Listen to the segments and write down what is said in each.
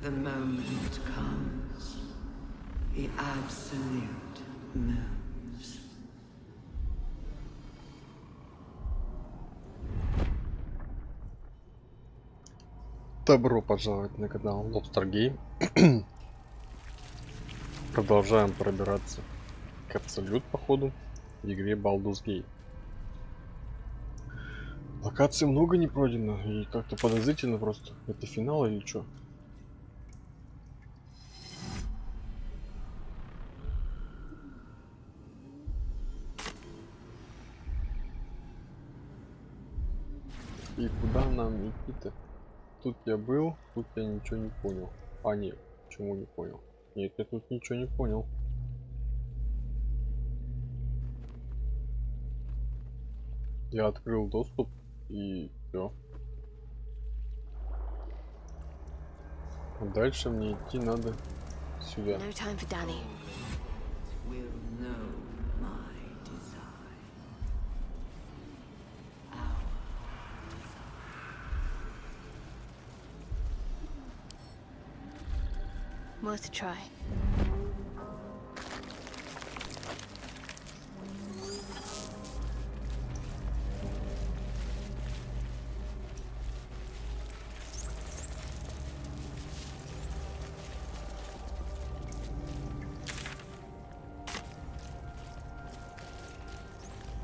The moment comes. The absolute moves. Добро пожаловать на канал Baldurs Gate. Продолжаем пробираться к абсолют, походу, в игре Baldurs Gate. Локаций много не пройдено, и как-то подозрительно просто. Это финал или что? И куда нам идти-то? Тут я был, тут я ничего не понял. А, нет, почему не понял? Нет, я тут ничего не понял. Я открыл доступ и все. Дальше мне идти надо сюда. No time for Danny. Will know my desire. Worth a try.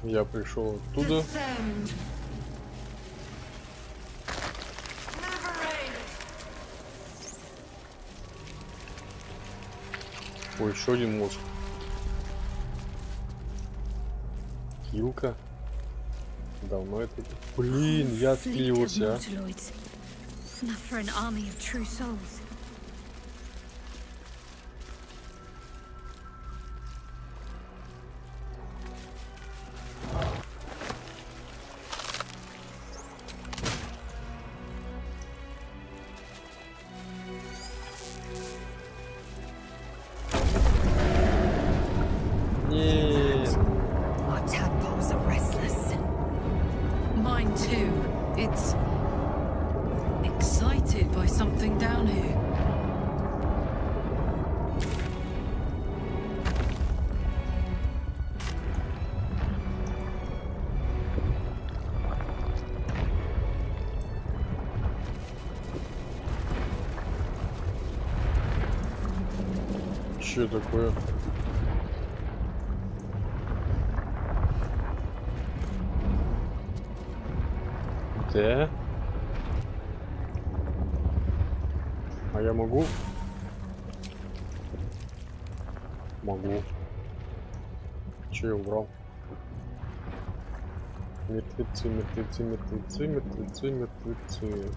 Я пришел оттуда. Descend. Never end. Ой, еще один мозг. Килка. Давно это. Блин, я отклеился, а. Enough for an army of true souls. Нет. Our tadpoles are restless. Mine too. It's excited by something down here. Что такое? Да? А я могу? Могу. Че я убрал? Мертвецы, мертвецы, мертвецы, мертвецы, мертвецы.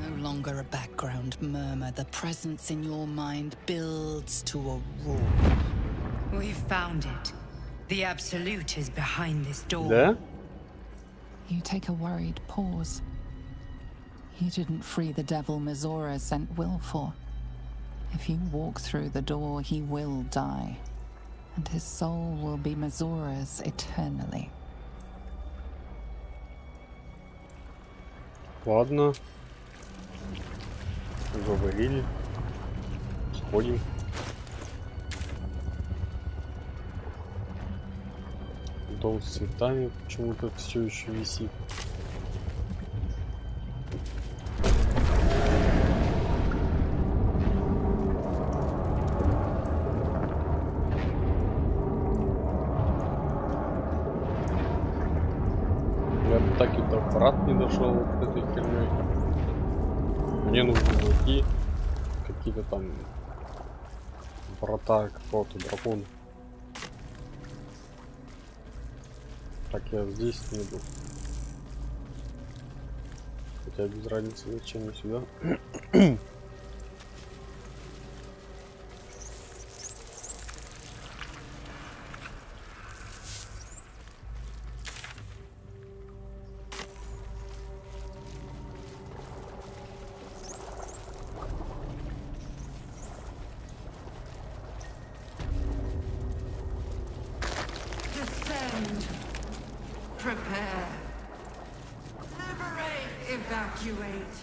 No longer a background murmur. The presence in your mind builds to a roar. We've found it. The Absolute is behind this door. Да? You take a worried pause. You didn't free the devil Mizora sent Will for. If you walk through the door, he will die. And his soul will be Mizora's eternally. Ладно. Говорили. Сходим. Дом с цветами почему-то все еще висит. Я бы так и до врат не дошел вот этой херней. Мне нужно найти какие-то там врата какого-то дракона. Так, я здесь не был. Хотя без разницы, зачем мне сюда. end. Prepare. Liberate, evacuate.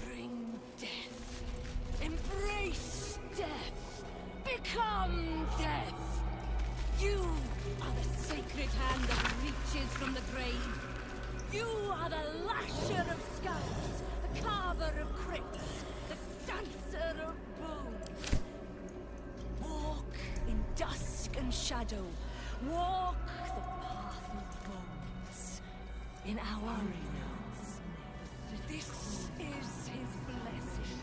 Bring death. Embrace death. Become death. You are the sacred hand that reaches from the grave. You are the lasher of skulls, the carver of crypts, the dancer of bones. Walk in dusk and shadow. Walk the path of bones. In our realms. This is his blessing,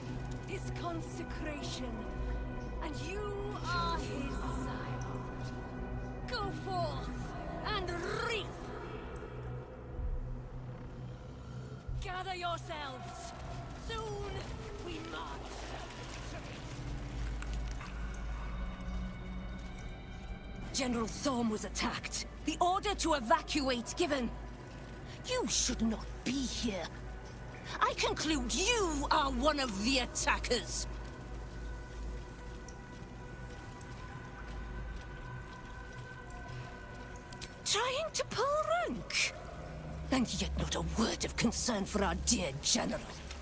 his consecration, and you are his sire. Go forth and reap. Gather yourselves. Soon we march. General Thorm was attacked. The order to evacuate given. You should not be here. I conclude you are one of the attackers. Trying to pull rank? And yet not a word of concern for our dear General.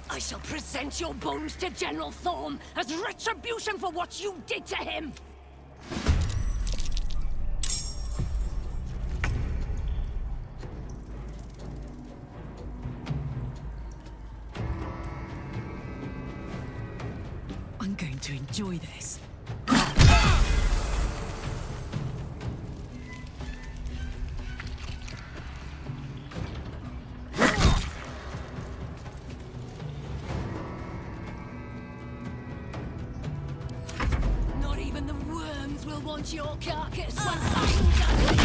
I shall present your bones to General Thorm as retribution for what you did to him. I'm going to enjoy this. Not even the worms will want your carcass once I'm done.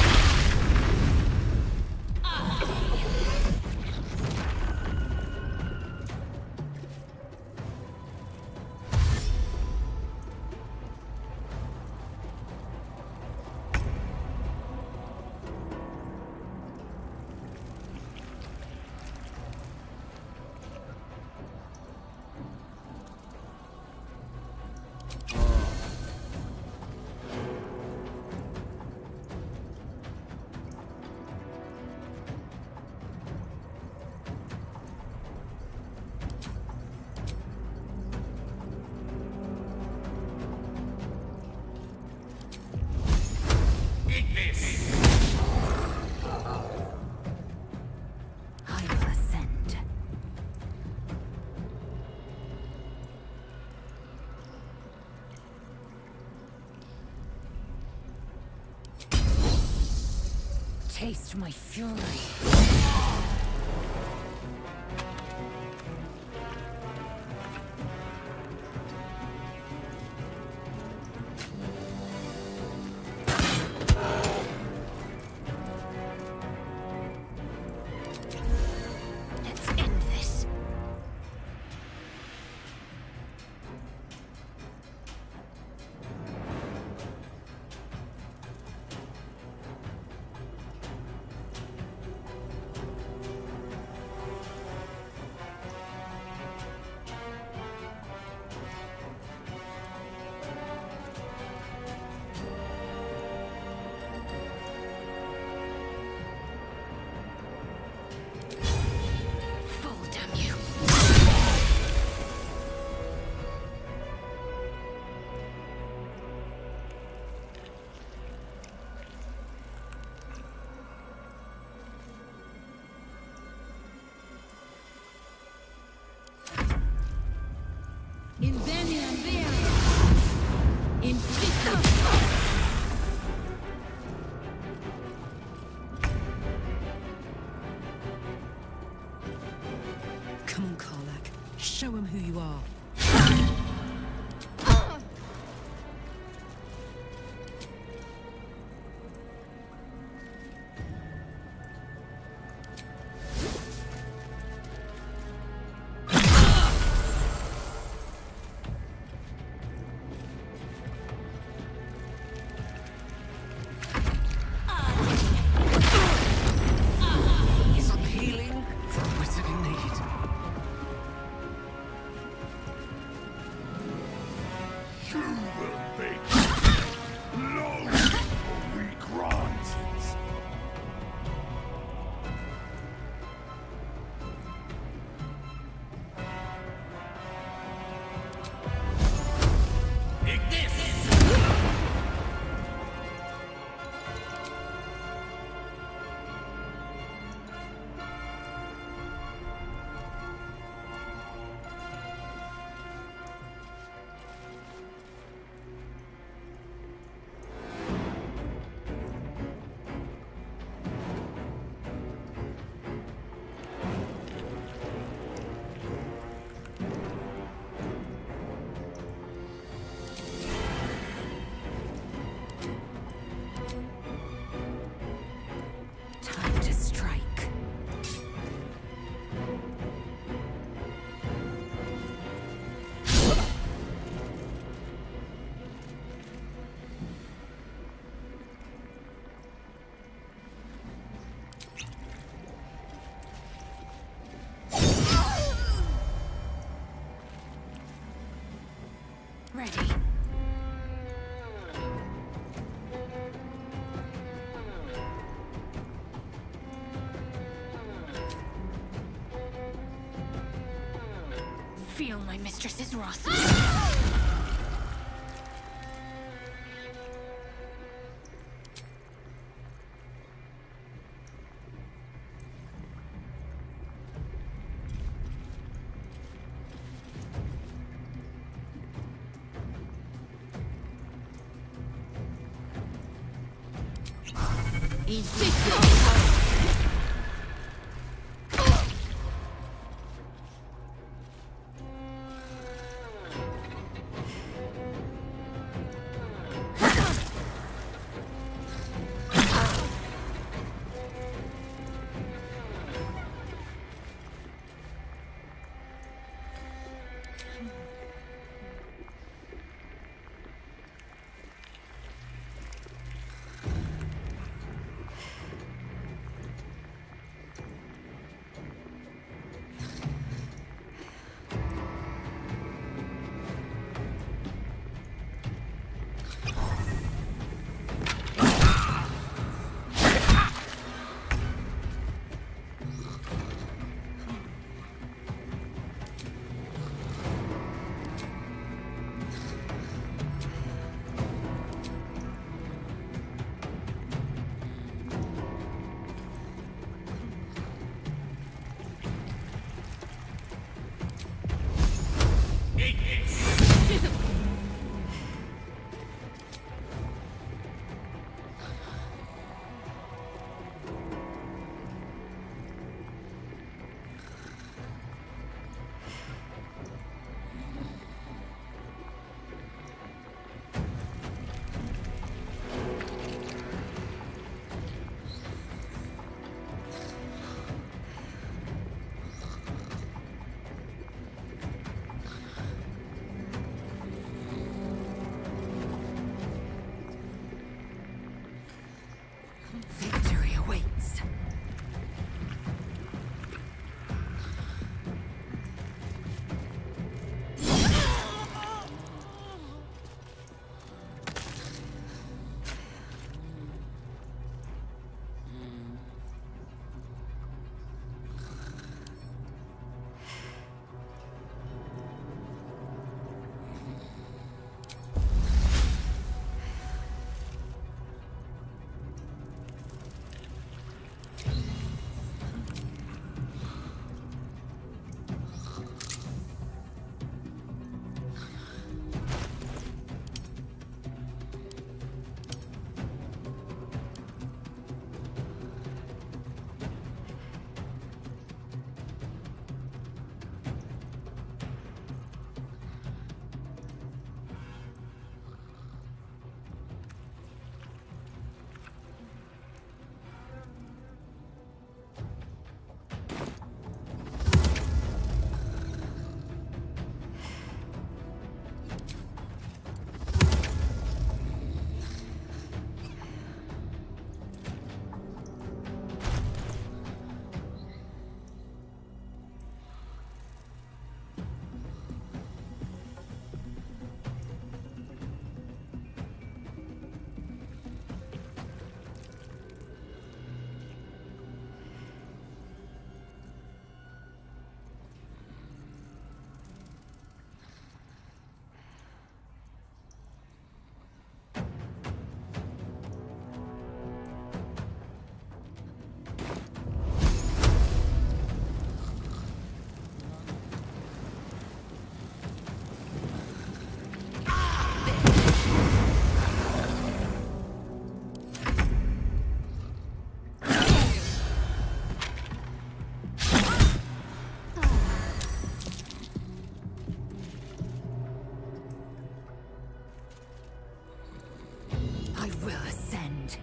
I will ascend. Taste my fury. Let's end this. will make low we granted. Time to strike. Ready. Feel my mistress's wrath. it.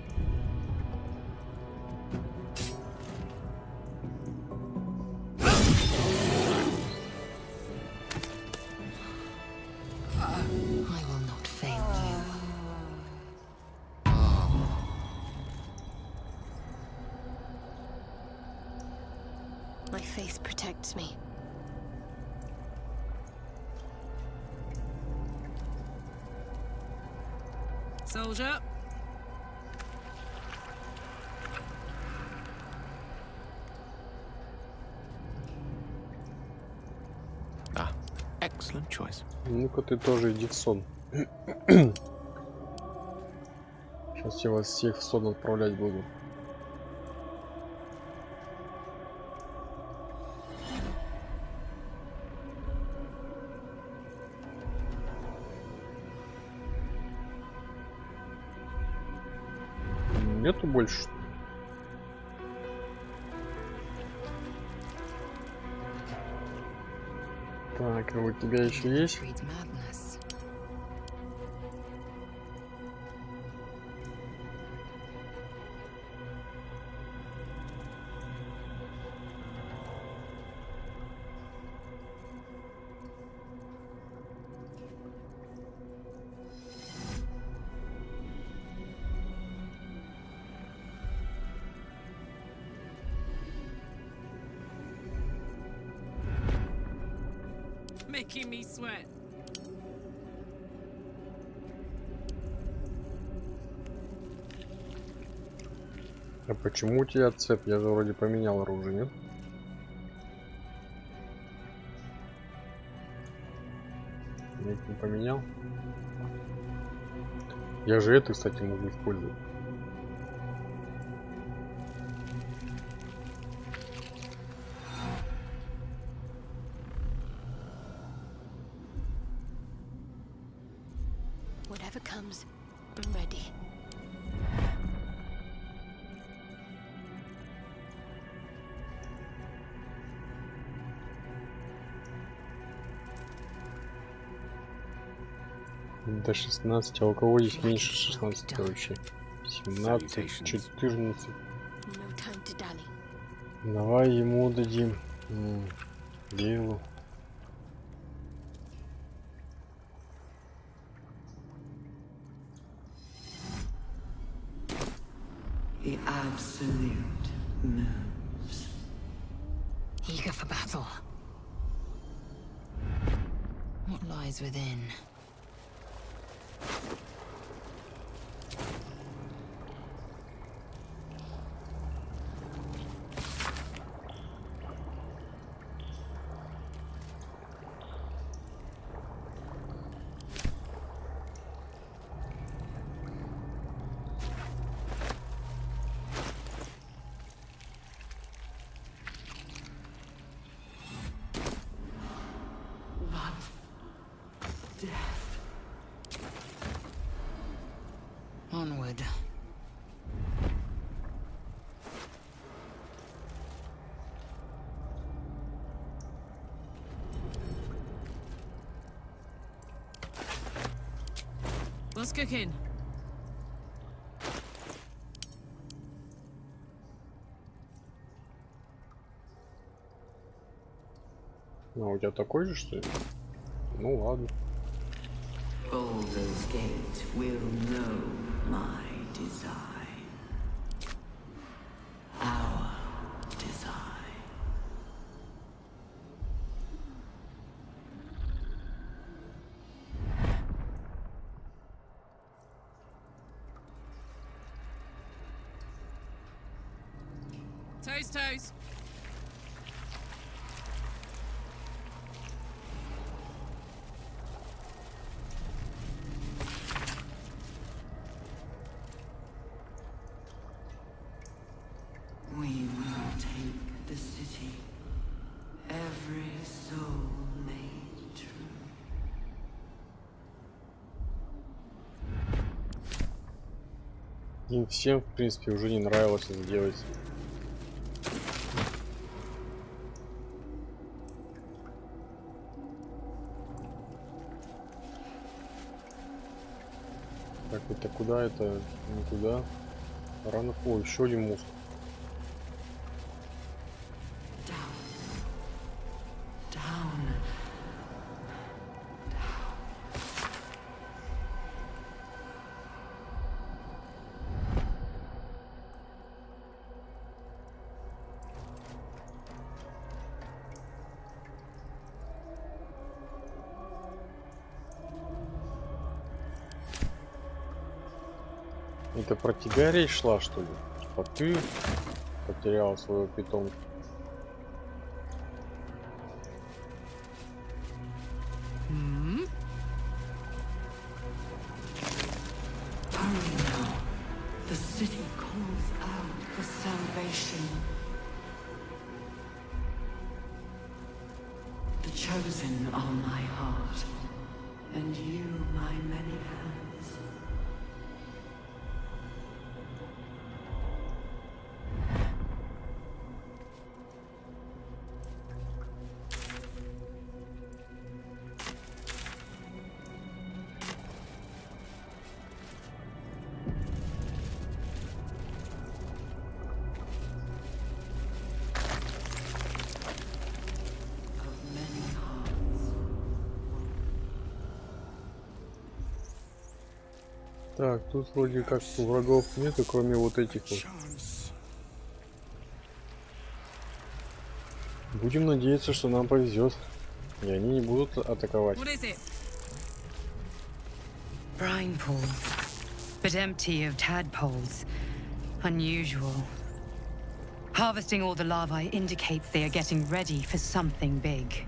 I will not fail you. My faith protects me. Soldier. Ah, excellent choice. Ну-ка ты тоже иди в сон. Сейчас я вас всех в сон отправлять буду. Нету больше. Так, а у тебя еще есть? Breeds madness. Making me sweat. А почему у тебя цепь? Я же вроде поменял оружие, нет? Нет, не поменял. Я же это, кстати, могу использовать. Whatever comes, I'm ready. До 16, а у кого есть меньше 16 вообще? 17, 14. No time to dally. Давай ему дадим. Делу. The Absolute moves. Eager for battle. What lies within? Death. Onward. What's cooking? А у тебя такой же, что ли? Ну ладно. Baldurs Gate will know my design. Our design. Toes, toes. We will take the city. Every soul made true. Им всем, в принципе, уже не нравилось это делать. Так, это куда? Это не туда. Рано. О, еще один мост. Это про тебя речь шла, что ли? Типа ты потерял своего питомца. Hurry now. The city calls out for salvation. The chosen are my heart, and you my many hands. Так, тут вроде как врагов нету, кроме вот этих вот. Будем надеяться, что нам повезет, и они не будут атаковать. What is it? Brine pools, but empty of tadpoles. Unusual. Harvesting all the larvae indicates they are getting ready for something big.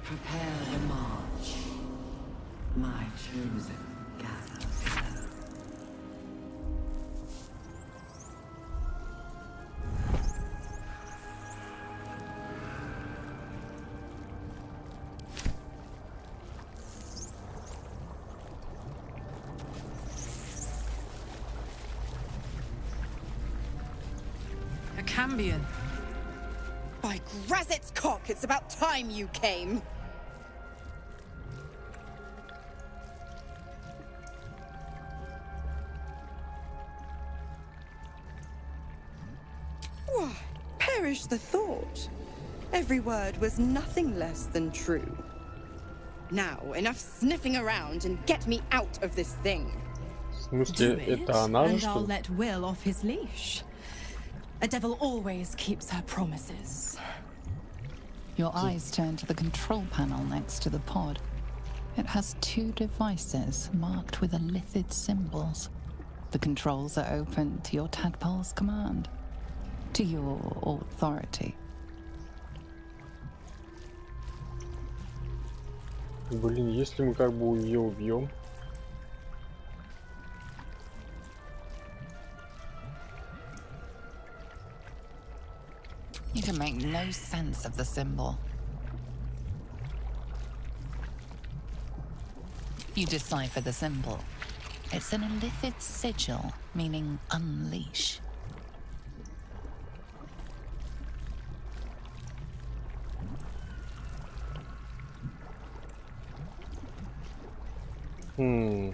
Prepare the march. My chosen gather. A Cambion. By Grazit's cock, it's about time you came. Why, perish the thought. Every word was nothing less than true. Now, enough sniffing around and get me out of this thing. В смысле, это она же, and что I'll ли? let Will off his leash. A devil always keeps her promises. Your eyes turn to the control panel next to the pod. It has two devices marked with elithid symbols. The controls are open to your tadpole's command, to your authority. Блин, если мы как бы ее убьем. You can make no sense of the symbol. You decipher the symbol. It's an elithid sigil, meaning unleash. Ну,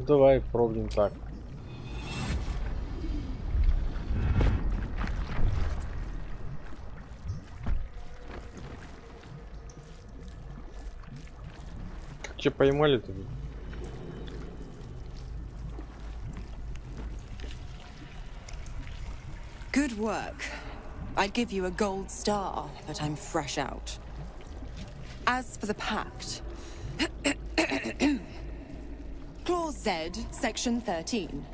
давай пробуем так. Как тебя поймали-то? Good work. I'd give you a gold star, but I'm fresh out. As for the pact, Clause Z, Section 13.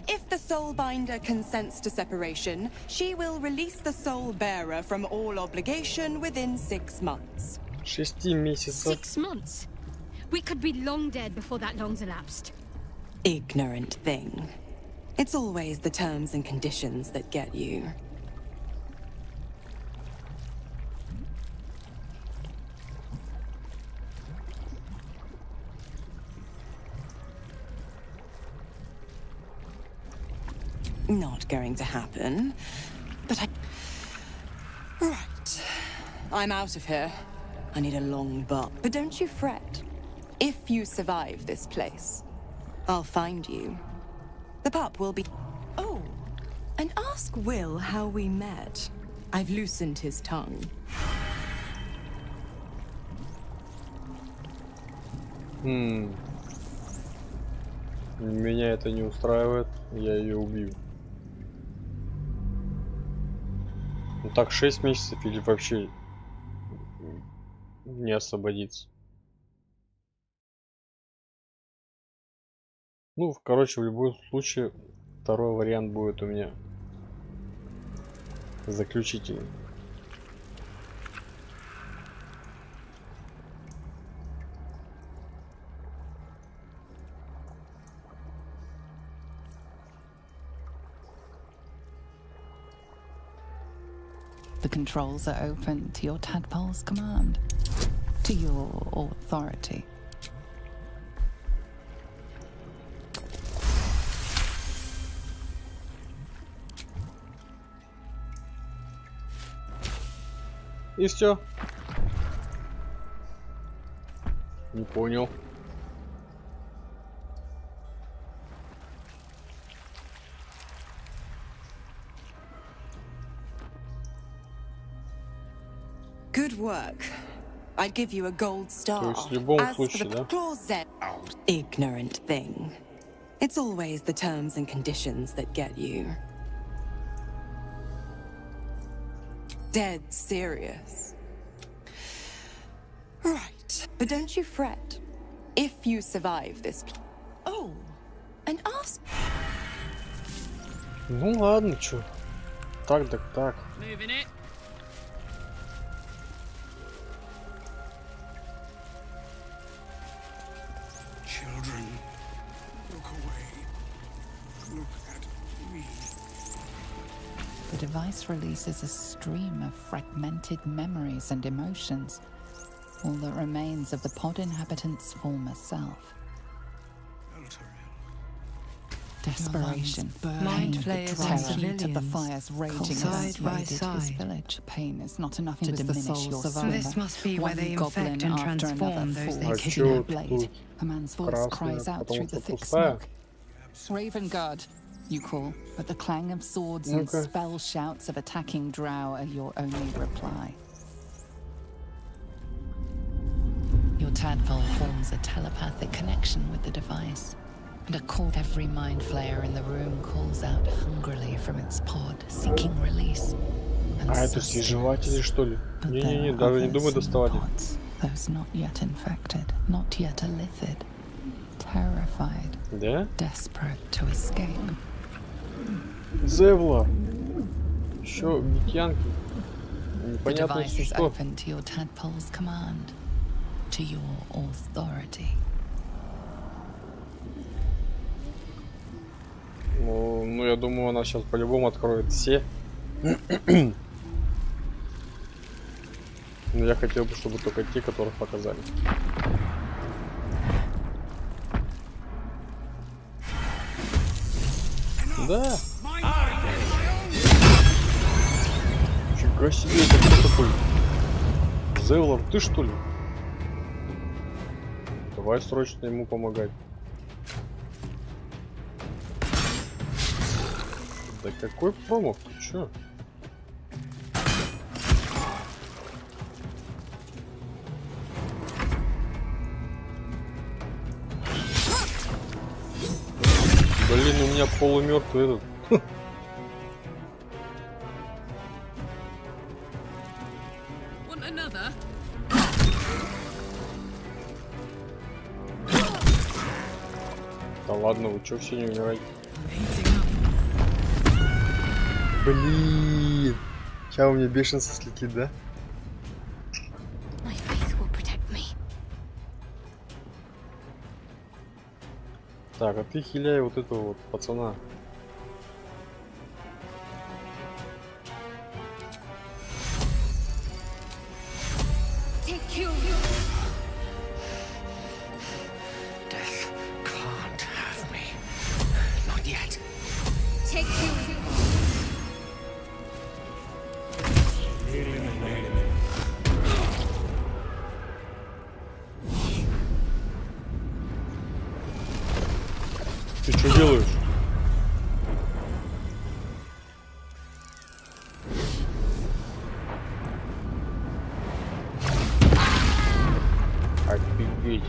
If the Soulbinder consents to separation, she will release the Soul Bearer from all obligation within 6 months. 6 месяцев. 6 months? We could be long dead before that long's elapsed. Ignorant thing. It's always the terms and conditions that get you. Not going to happen. But Right. I'm out of here. I need a long bar. But don't you fret. If you survive this place, I'll find you. The pup will be... Oh, and ask Will how we met. I've loosened his tongue. Меня это не устраивает, я ее убью. Ну так 6 месяцев или вообще не освободиться. Ну, короче, в любом случае, второй вариант будет у меня заключительный. The controls are open to your tadpole's command, to your authority. И все. Не понял. Good work. I'd give you a gold star. То есть в любом As for случае, the да? clause Z, ignorant thing. It's always the terms and conditions that get you. Dead serious. Right, but don't you fret. If you survive this... Oh, and ask... Ну ладно, чё. Так, так, так. Moving it. Children, look away. Look at me. The device releases a stream of fragmented memories and emotions, all that remains of the pod inhabitant's former self. Desperation, Mind pain, flayers terror, and heat of the civilians, fires raging side as by raided his side. village. Pain is not enough To to diminish diminish your your survivor. This must be where One they goblin infect and after transform another those falls they А to чё their тут blade. A man's voice красная? cries out through Потому the что thick пустая. smoke. Raven Guard, you call, but the clang of swords and Okay. spell shouts of attacking drow are your only reply. Your tadpole forms a telepathic connection with the device, and every mind flayer in the room calls out hungrily from its pod, seeking release. And А это свежеватели, что ли? But Не-не-не, there are даже не others думай in the доставать. pods, those not yet infected, not yet elithid, terrified, Да? desperate to escape. Зевлар. Еще битянки. The Непонятно device is что. open to your tadpole's command, to your authority. Ну, я думаю, она сейчас по-любому откроет все. Но я хотел бы, чтобы только те, которых показали. Да. Фига себе, это кто такой? Зевлар, ты что ли? Давай срочно ему помогать. Да какой промах? Ты чё? Блин, у меня полумертвый этот. Want another? Да ладно, вы чё все не умираете? Heating up. Блин. Сейчас у меня бешенство слетит, да? My faith will protect me. Так, а ты хиляй вот этого вот пацана. Take you. Death can't have me. Not yet. Take you. Что делаешь? Офигеть.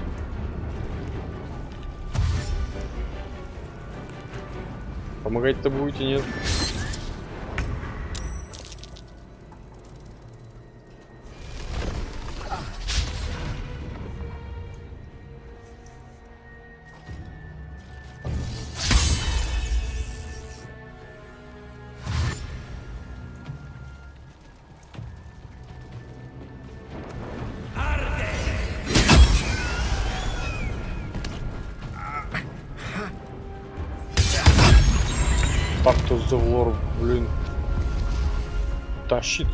Помогать-то будете, нет? Так-то Зевлор, блин, тащит.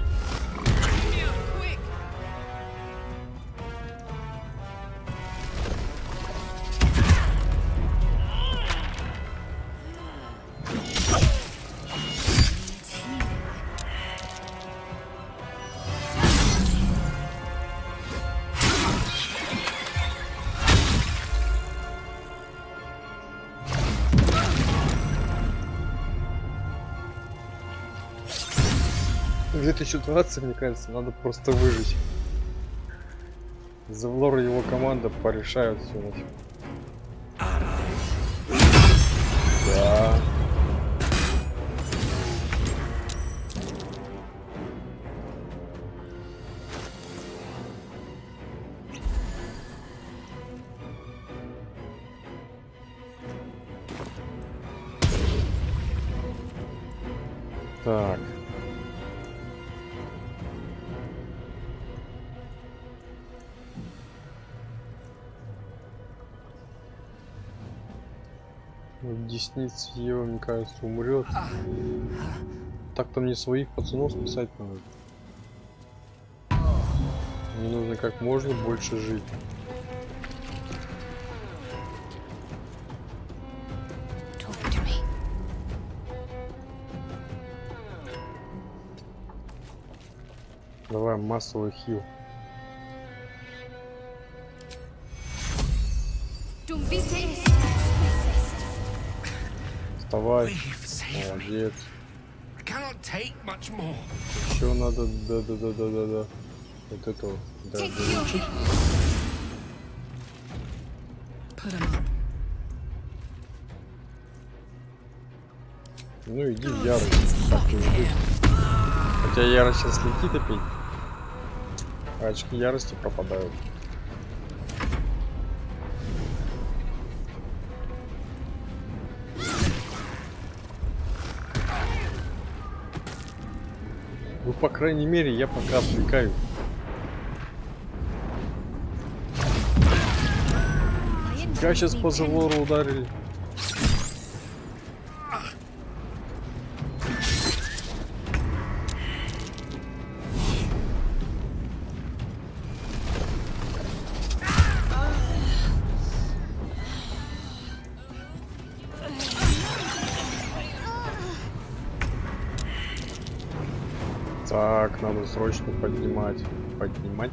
В 2020, мне кажется, надо просто выжить. Зевлор и его команда порешают все нафиг. Да. Так. Десниц Ева, мне кажется, умрет. Так-то мне своих пацанов спасать надо. Мне нужно как можно больше жить. Давай массовый хил. Вставай. Молодец. Еще надо, да. Вот это вот. Да, долечить. Ну иди в ярость. Так и быть. Хотя ярость сейчас летит опять. А очки ярости пропадают. Ну, по крайней мере, я пока отвлекаю. Я сейчас по Зевлору ударили. Так, надо срочно поднимать. Поднимать.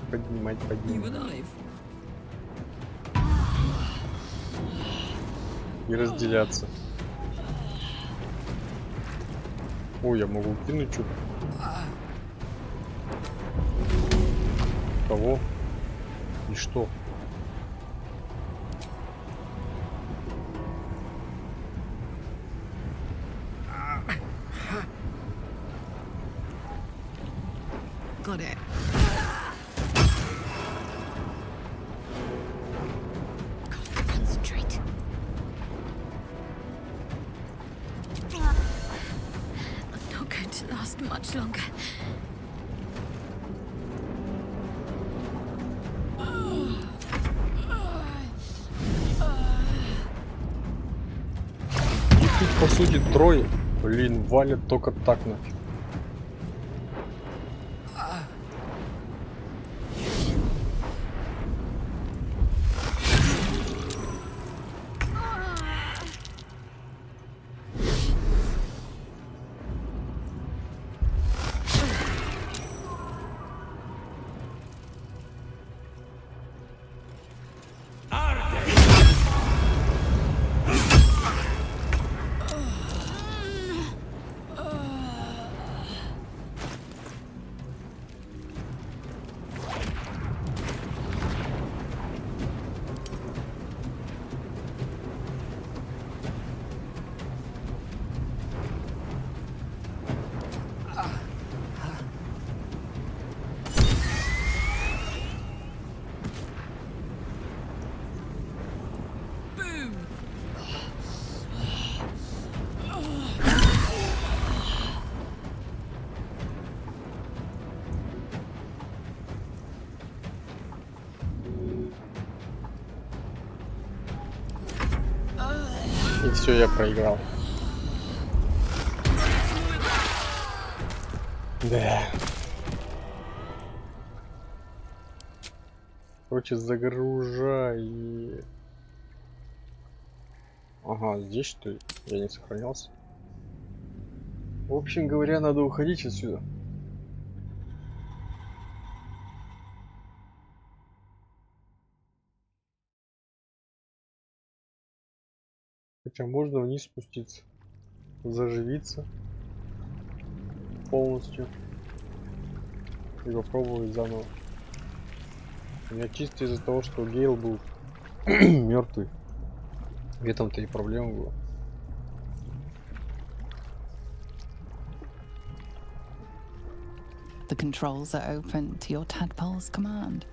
И разделяться. Ой, я могу кинуть что-то. Кого? И что? Got it. Concentrate. I'm not going to last much longer. Тут по сути трое. Блин, валят только так нафиг. И все, я проиграл. Да. Короче, загружай. Ага, здесь что ли? Я не сохранялся. В общем говоря, надо уходить отсюда. Хотя можно вниз спуститься. Заживиться полностью. И попробовать заново. У меня чисто из-за того, что Гейл был мертвый. В этом-то и проблема была. The controls are open to your tadpole's command.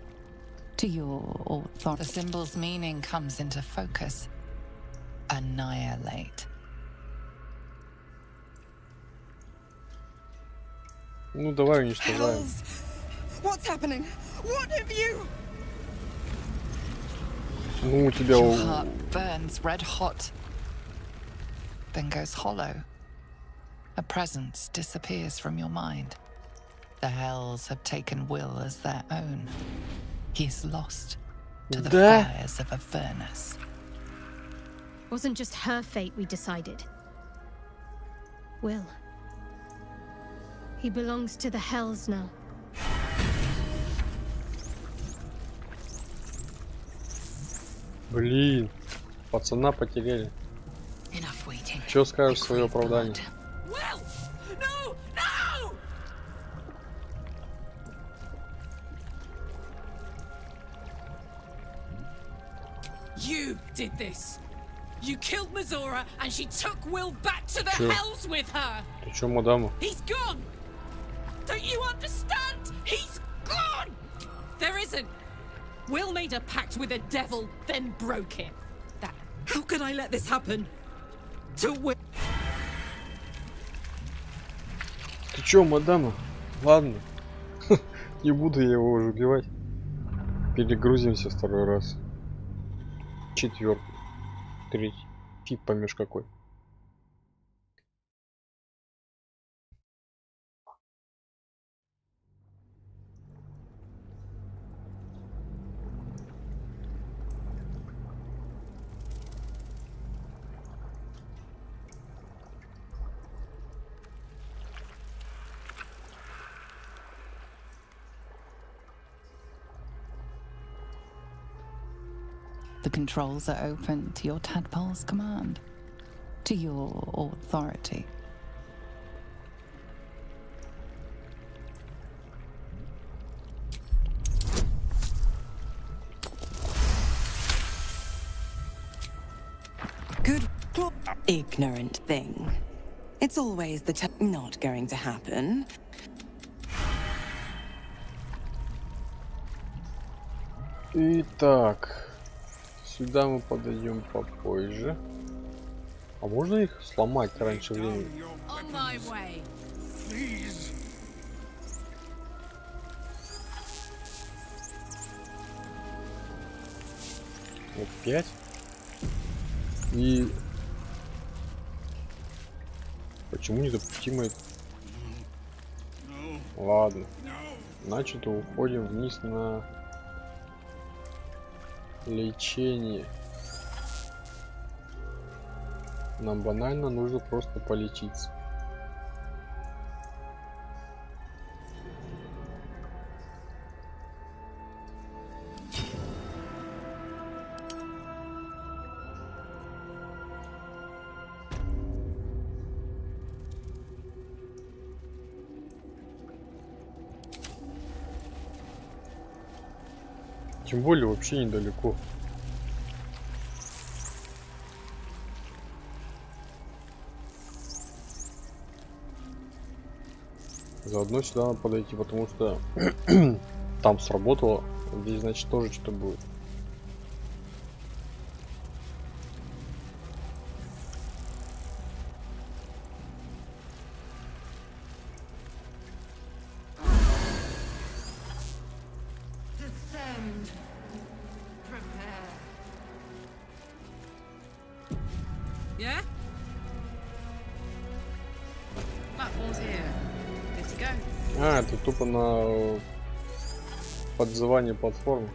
To your authority. The symbol's meaning comes into focus. Annihilate. Ну давай уничтожаем. What's happening? What have you? Ну у тебя... Your heart burns red hot, then goes hollow. A presence disappears from your mind. The Hells have taken Will as their own. He is lost to the fires of Avernus. Wasn't just her fate we decided. Will. He belongs to the Hells now. Блин, пацана потеряли. Чё скажешь в свое оправдание? Will! No! No! You did this. You killed Mazora, and she took Will back to the Hells with her. Ты чё, мадама? He's gone. Don't you understand? He's gone. There isn't. Will made a pact with the devil, then broke it. That. How could I let this happen? To Will. Ты чё, мадама? Ладно. Не буду я его уже убивать. Перегрузимся второй раз. Четвертый. Третий. Тип поймешь какой. The controls are open to your tadpole's command. To your authority. Good, ignorant thing. It's always the not going to happen. Итак, сюда мы подойдем попозже. А можно их сломать раньше времени? Вот 5. И почему недопустимое? Ладно. Значит, уходим вниз на лечение. Нам банально нужно просто полечиться. Тем более вообще недалеко. Заодно сюда надо подойти, потому что там сработало. Здесь, значит, тоже что-то будет. Yeah? Platform's here. Good to go. А, это тупо на подзывание платформы.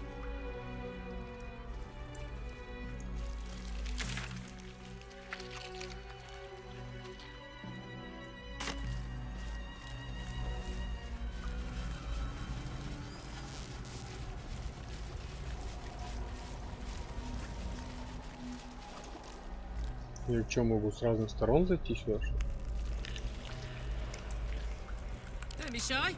Я что, могу с разных сторон зайти сюда? Что ли? Don't be shy.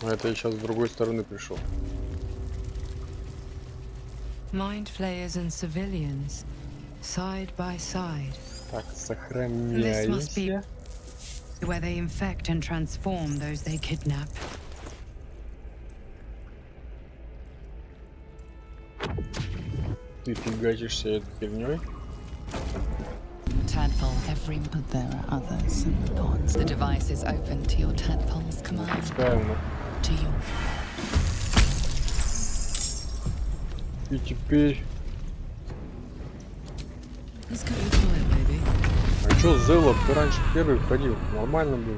А это я сейчас с другой стороны пришел. Mind flayers and civilians, side by side. Так, This must be сохраняйся. where they infect and transform those they kidnap. Ты фигачишься этой херней. Tadpole every, but there are others in the pods. The device is open to your tadpole's command. Пускаем. To you. И теперь... Let's cut your fire, baby. А чё, Зелла, ты раньше первый входил? Нормально был.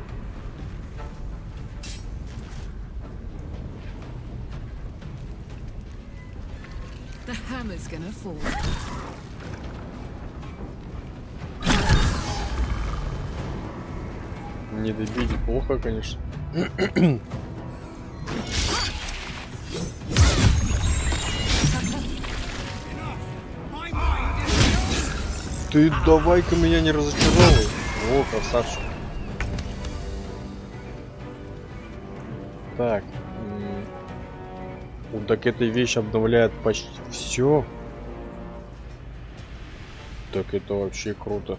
The hammer's gonna fall. Не добить плохо, конечно. Ты давай-ка меня не разочаровывай. О, красавчик. Так. Вот так эта вещь обновляет почти все. Так это вообще круто.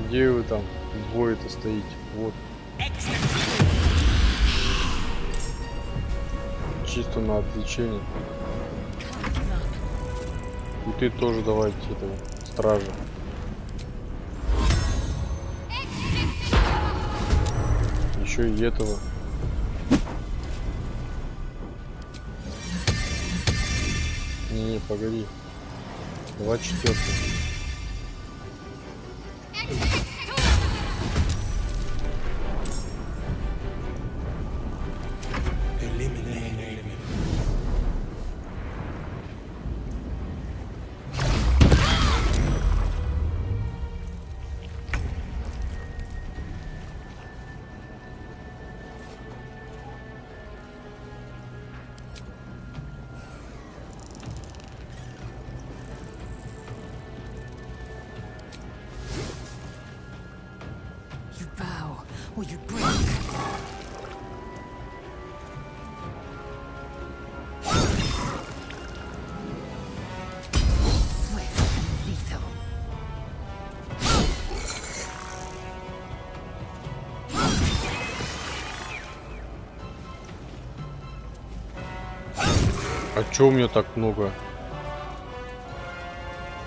Где вы там двое-то стоите? Вот. Чисто на отвлечение. И ты тоже давайте этого стража. Еще и этого. Не, погоди. 24. You bow or you break. Swift and lethal. А чё у меня так много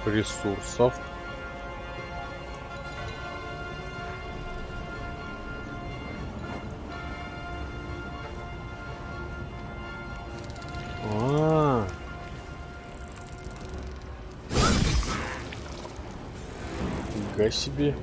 ресурсов? Фига себе.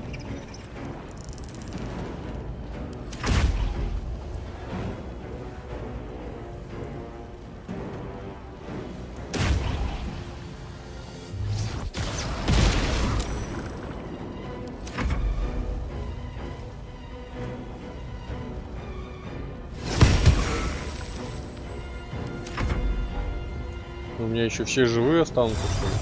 У меня еще все живые останутся, что ли?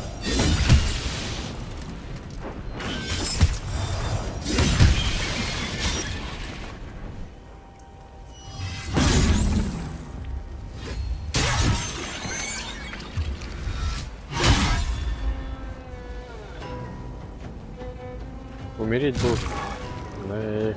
Умереть должен. Эх.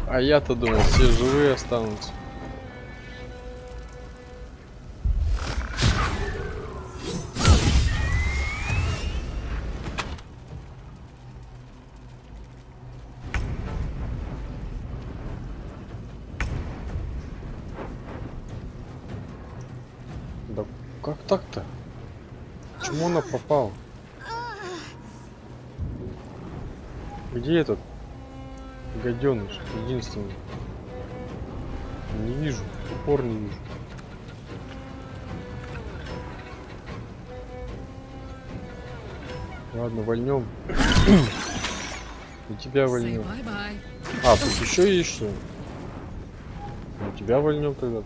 А я-то думал, все живые останутся. Да как так-то? Почему она пропала? Где этот гаденыш единственный? Не вижу, в упор не вижу. Ладно, вольнем. И тебя вольнем. А, тут еще есть что? Ну, тебя вольнем тогда.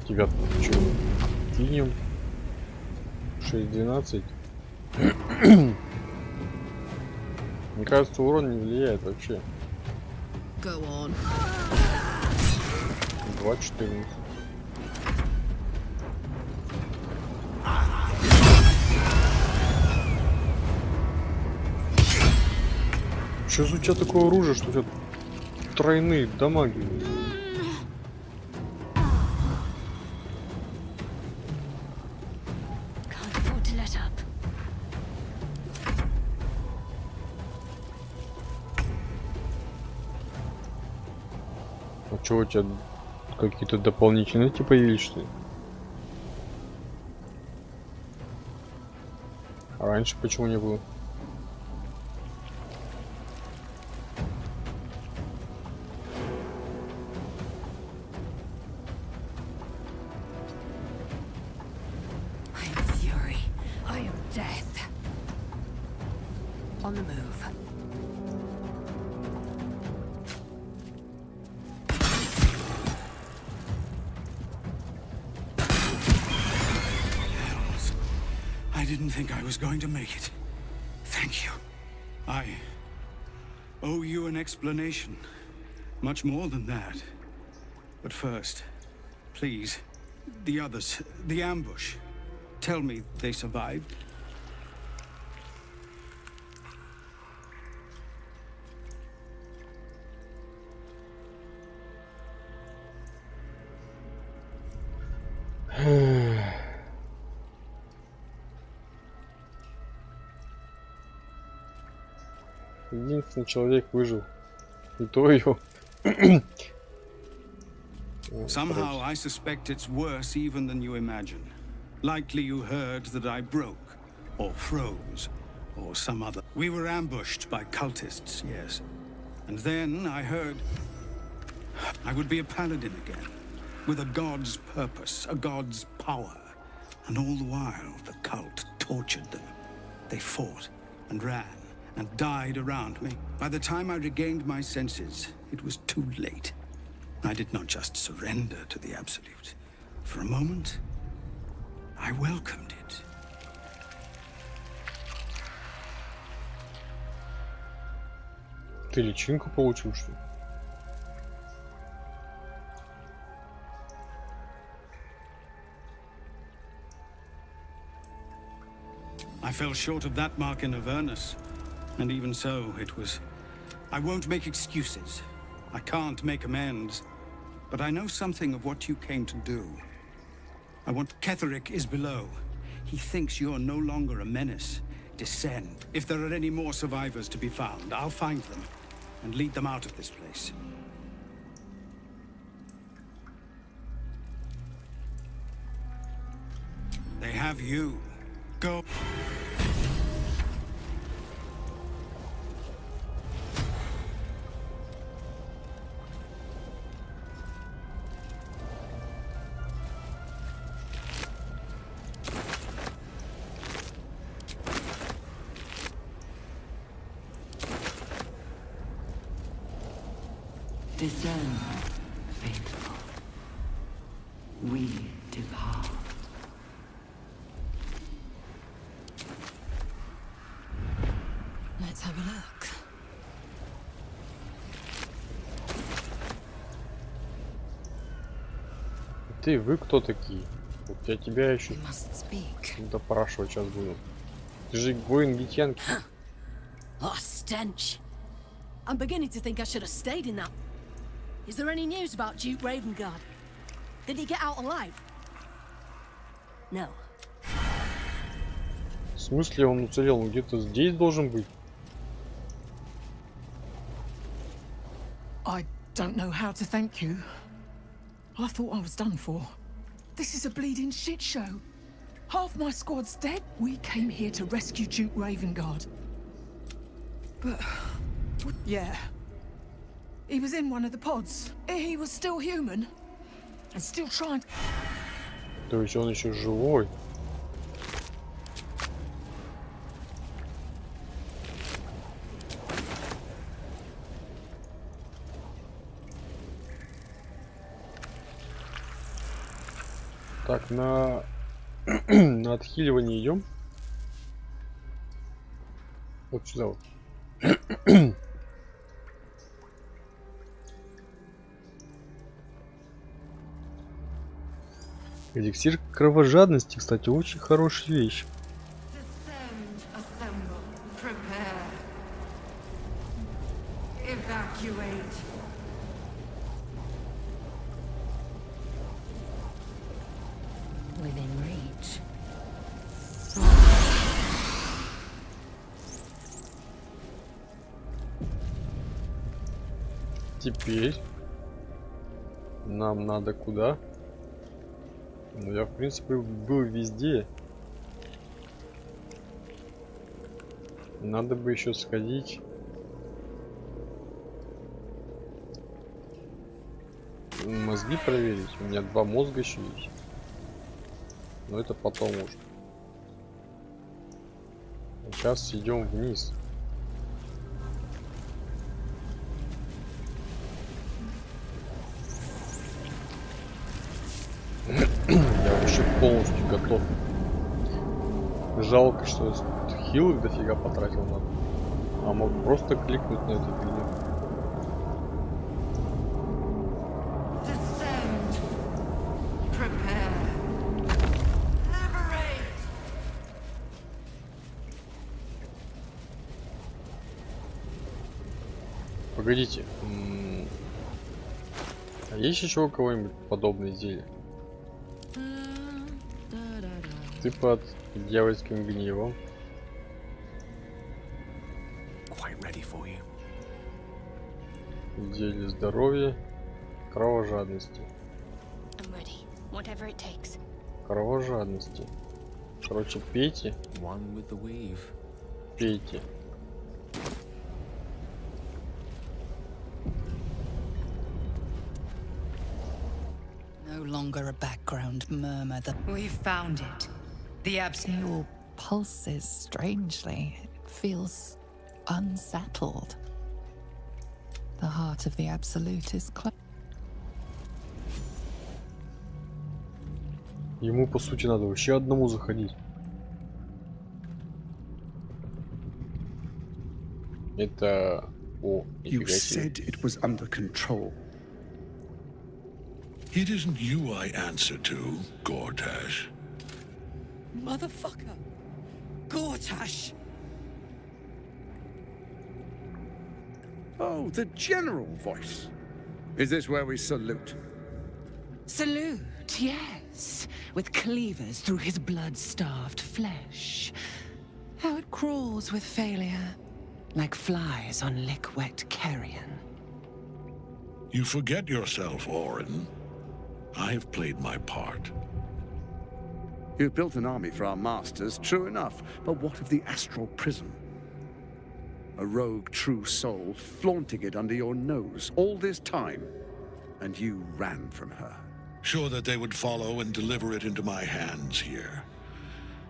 Тебя что? Кинем. 6-12. Мне кажется, урон не влияет вообще. 2-14. Что за у тебя такое оружие, что у тебя тройные дамаги? А что у тебя какие-то дополнительные типа появились, что ли? А раньше почему не было? On the move. Hells. I didn't think I was going to make it. Thank you. I owe you an explanation. Much more than that. But first, please, the others, the ambush. Tell me they survived. Единственный человек выжил. И то ее. Somehow I suspect it's worse even than you imagine. Likely you heard that I broke, or froze, or some other. We were ambushed by cultists, yes. And then I heard I would be a paladin again, with a god's purpose, a god's power. And all the while, the cult tortured them. They fought and ran and died around me. By the time I regained my senses, it was too late. I did not just surrender to the Absolute. For a moment, I welcomed it. Ты личинку получил, что ли? I fell short of that mark in Avernus. And even so, it was... I won't make excuses. I can't make amends. But I know something of what you came to do. I want... Ketherick is below. He thinks you're no longer a menace. Descend. If there are any more survivors to be found, I'll find them and lead them out of this place. They have you. Go. Discern, faithful. We depart. Let's have a look. Вы кто такие? Вот я тебя еще We must speak. допрашивать сейчас буду. Ты же воин Гитянки. What a stench. I'm beginning to think I should have stayed in that. Is there any news about Duke Ravengard? Did he get out alive? No. В смысле он уцелел? Он где-то здесь должен быть. I don't know how to thank you. I thought I was done for. This is a bleeding shit show. Half my squad's dead. We came here to rescue Duke Ravengard. But, yeah. He was in one of the pods. He was still human. And still trying... То есть он еще живой. Так, на отхиливание идем. Вот сюда вот. Эликсир кровожадности, кстати, очень хорошая вещь. Within reach. Теперь нам надо куда? Ну, я, в принципе, был везде. Надо бы еще сходить. Мозги проверить. У меня 2 мозга еще есть. Но это потом уже. Сейчас идем вниз. Я вообще полностью готов. Жалко, что хилок дофига потратил надо. А мог просто кликнуть на эту фигню. Погодите. А есть еще у кого-нибудь подобные зелья? Ты под дьявольским гневом. Зелье здоровья, кровожадности. Кровожадности. Короче, пейте. Пейте. No longer a background murmur. We found it. The Your pulses, strangely. It feels unsettled. The heart of the Absolute is close. Ему, по сути, надо вообще одному заходить. Это... О, You said it was under control. It isn't you I answer to, Gortash. Motherfucker! Gortash! Oh, the general voice. Is this where we salute? Salute, yes, with cleavers through his blood-starved flesh. How it crawls with failure, like flies on lick-wet carrion. You forget yourself, Orin. I've played my part. You've built an army for our masters, true enough, but what of the astral prison? A rogue true soul flaunting it under your nose all this time, and you ran from her. Sure that they would follow and deliver it into my hands here.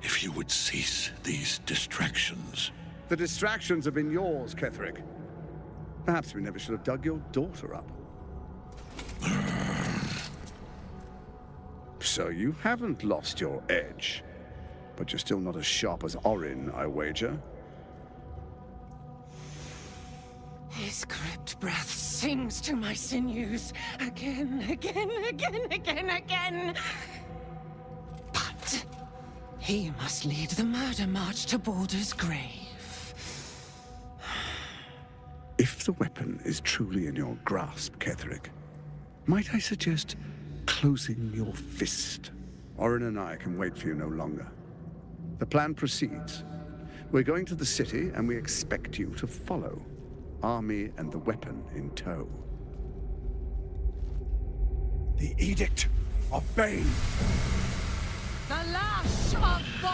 If you would cease these distractions. The distractions have been yours, Ketherick. Perhaps we never should have dug your daughter up. So you haven't lost your edge, but you're still not as sharp as Orin, I wager. His crypt breath sings to my sinews again, again, again, again, again. But he must lead the murder march to Baldur's grave. If the weapon is truly in your grasp, Ketherick, might I suggest closing your fist? Orin and I can wait for you no longer. The plan proceeds. We're going to the city, and we expect you to follow. Army and the weapon in tow. The Edict of Bane. The lash of Thor!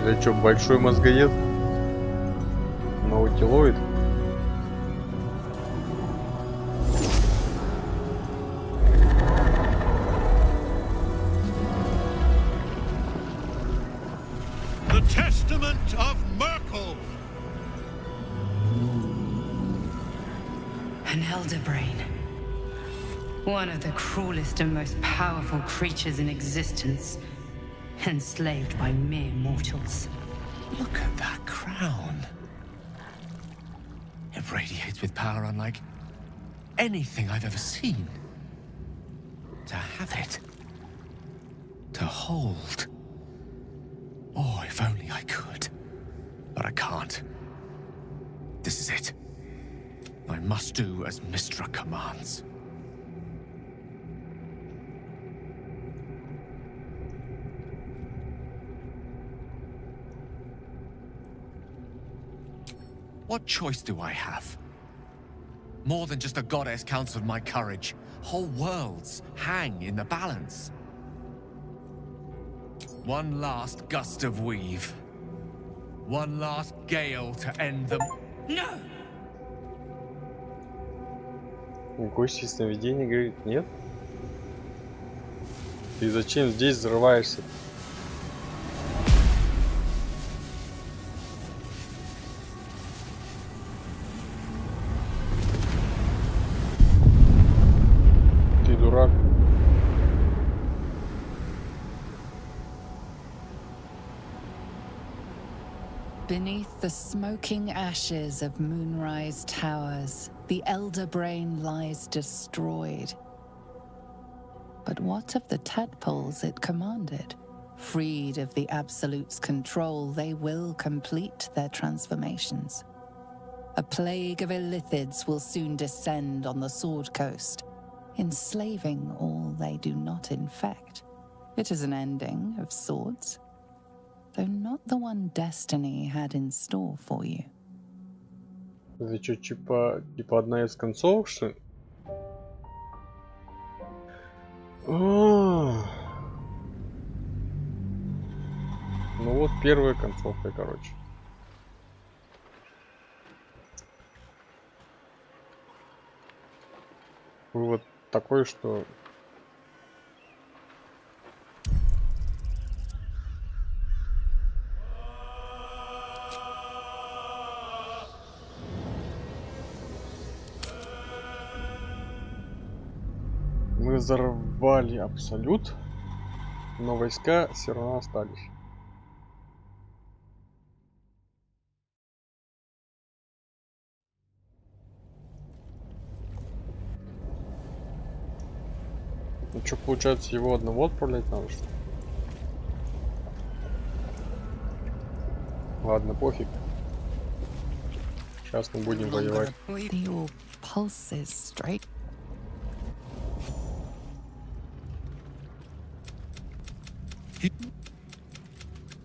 Это что, большой мозгоед? Наутилоид? The Testament of Merkel. An elder brain. One of the cruelest and most powerful creatures in existence. Enslaved by mere mortals. Look at that crown. It radiates with power unlike anything I've ever seen. To have it. To hold. Oh, if only I could. But I can't. This is it. I must do as Mystra commands. What choice do I have? More than just a goddess counts on my courage. Whole worlds hang in the balance. One last gust of weave. One last gale to end them. No! Гости сновидений говорит, нет? Ты зачем здесь взрываешься? Ты дурак. Beneath the smoking ashes of Moonrise Towers, the Elder Brain lies destroyed. But what of the tadpoles it commanded? Freed of the Absolute's control, they will complete their transformations. A plague of illithids will soon descend on the Sword Coast, enslaving all they do not infect. It is an ending of sorts, though not the one destiny had in store for you. Это что, типа одна из концовок, что ли? Ну вот первая концовка, короче. Вывод такой, что мы взорвали Абсолют, но войска все равно остались. Ну что, получается, его одного отправлять надо, что ли? Ладно, пофиг. Сейчас мы будем воевать. Your pulses straight.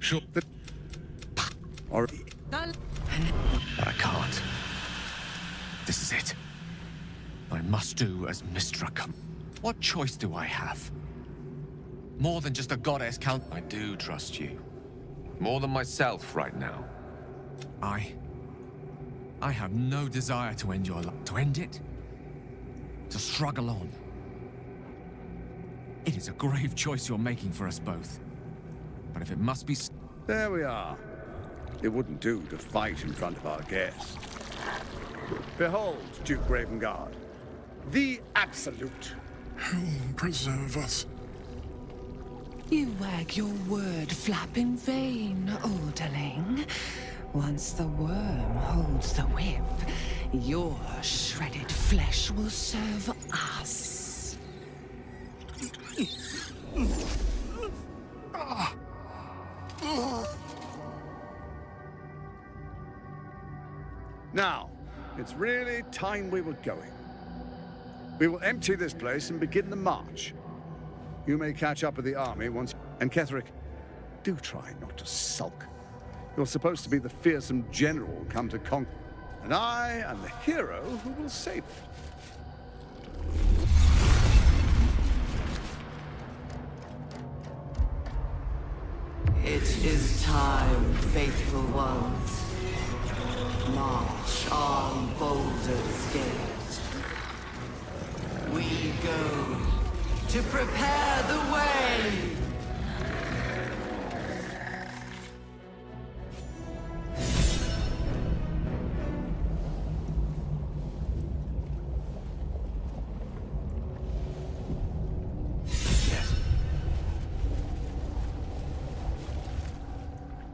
Sure. But I can't. This is it. I must do as Mystra command. What choice do I have? More than just a goddess count. I do trust you. More than myself right now. I have no desire to end your life. To end it? To struggle on. It is a grave choice you're making for us both. But if it must be... There we are. It wouldn't do to fight in front of our guest. Behold, Duke Ravengard. The Absolute. Who'll preserve us? You wag your word flap in vain, Alderling. Once the worm holds the whip, Your shredded flesh will serve us. Now, it's really time we were going. We will empty this place and begin the march. You may catch up with the army once... And Ketheric, do try not to sulk. You're supposed to be the fearsome general come to conquer. And I am the hero who will save it. It is time, faithful ones. March on Baldurs Gate. We go to prepare the way.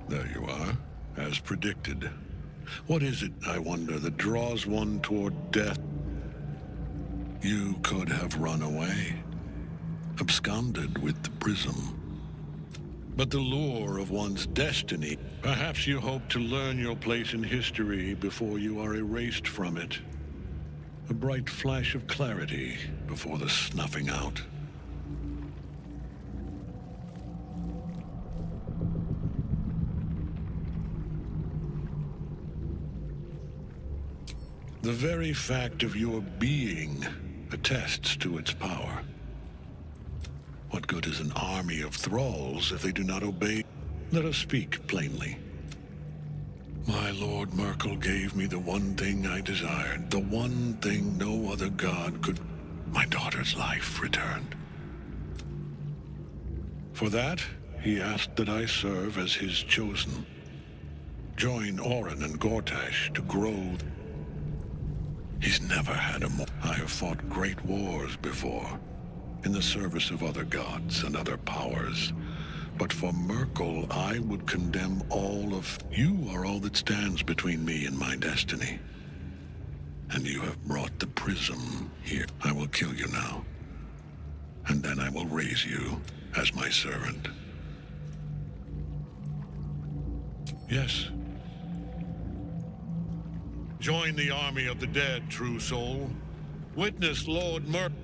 There you are, as predicted. What is it, I wonder, that draws one toward death? You could have run away, absconded with the prism. But the lure of one's destiny, perhaps you hope to learn your place in history before you are erased from it. A bright flash of clarity before the snuffing out. The very fact of your being attests to its power. What good is an army of thralls if they do not obey? Let us speak plainly. My Lord Merkel gave me the one thing I desired, the one thing no other god could. My daughter's life returned. For that, he asked that I serve as his chosen. Join Orin and Gortash to grow. He's never had a more. I have fought great wars before, in the service of other gods and other powers. But for Merkel, I would condemn all of... You are all that stands between me and my destiny. And you have brought the prism here. I will kill you now. And then I will raise you as my servant. Yes. Join the army of the dead, true soul. Witness Lord Merkel.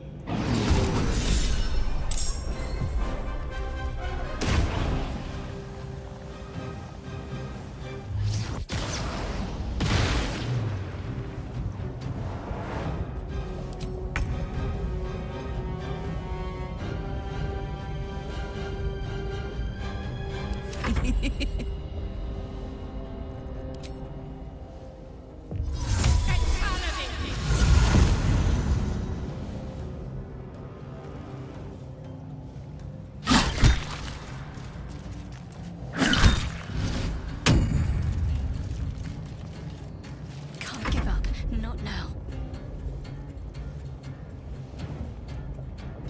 Can't give up. Not now.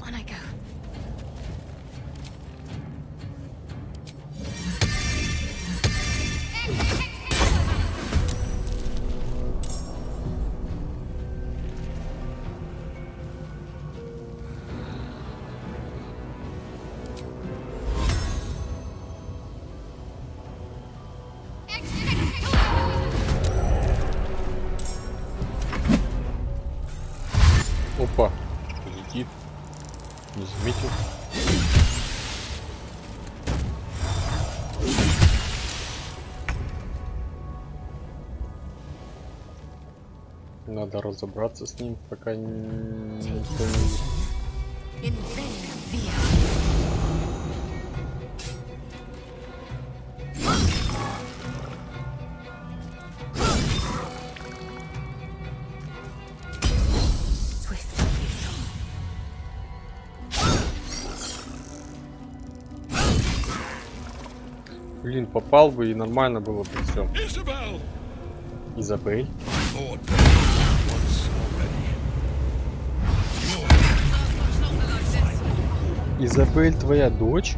On I go. Опа, летит, не заметил. Надо разобраться с ним, пока никто не... Блин, попал бы и нормально было бы все. Изабель. Изабель твоя дочь?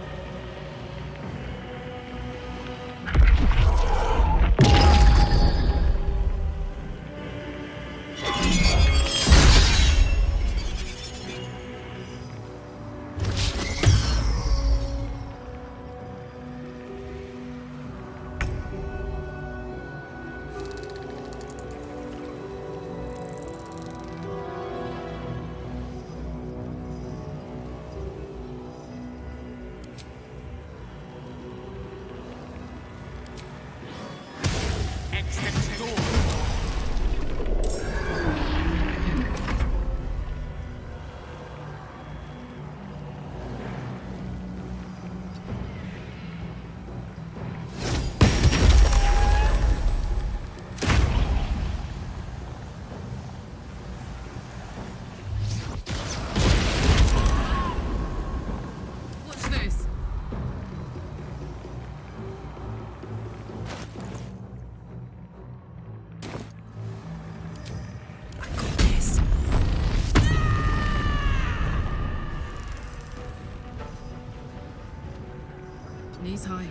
miles high.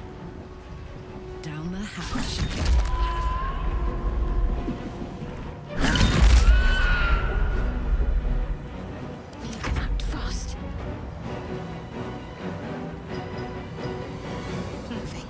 Down the hatch. Act fast. Moving.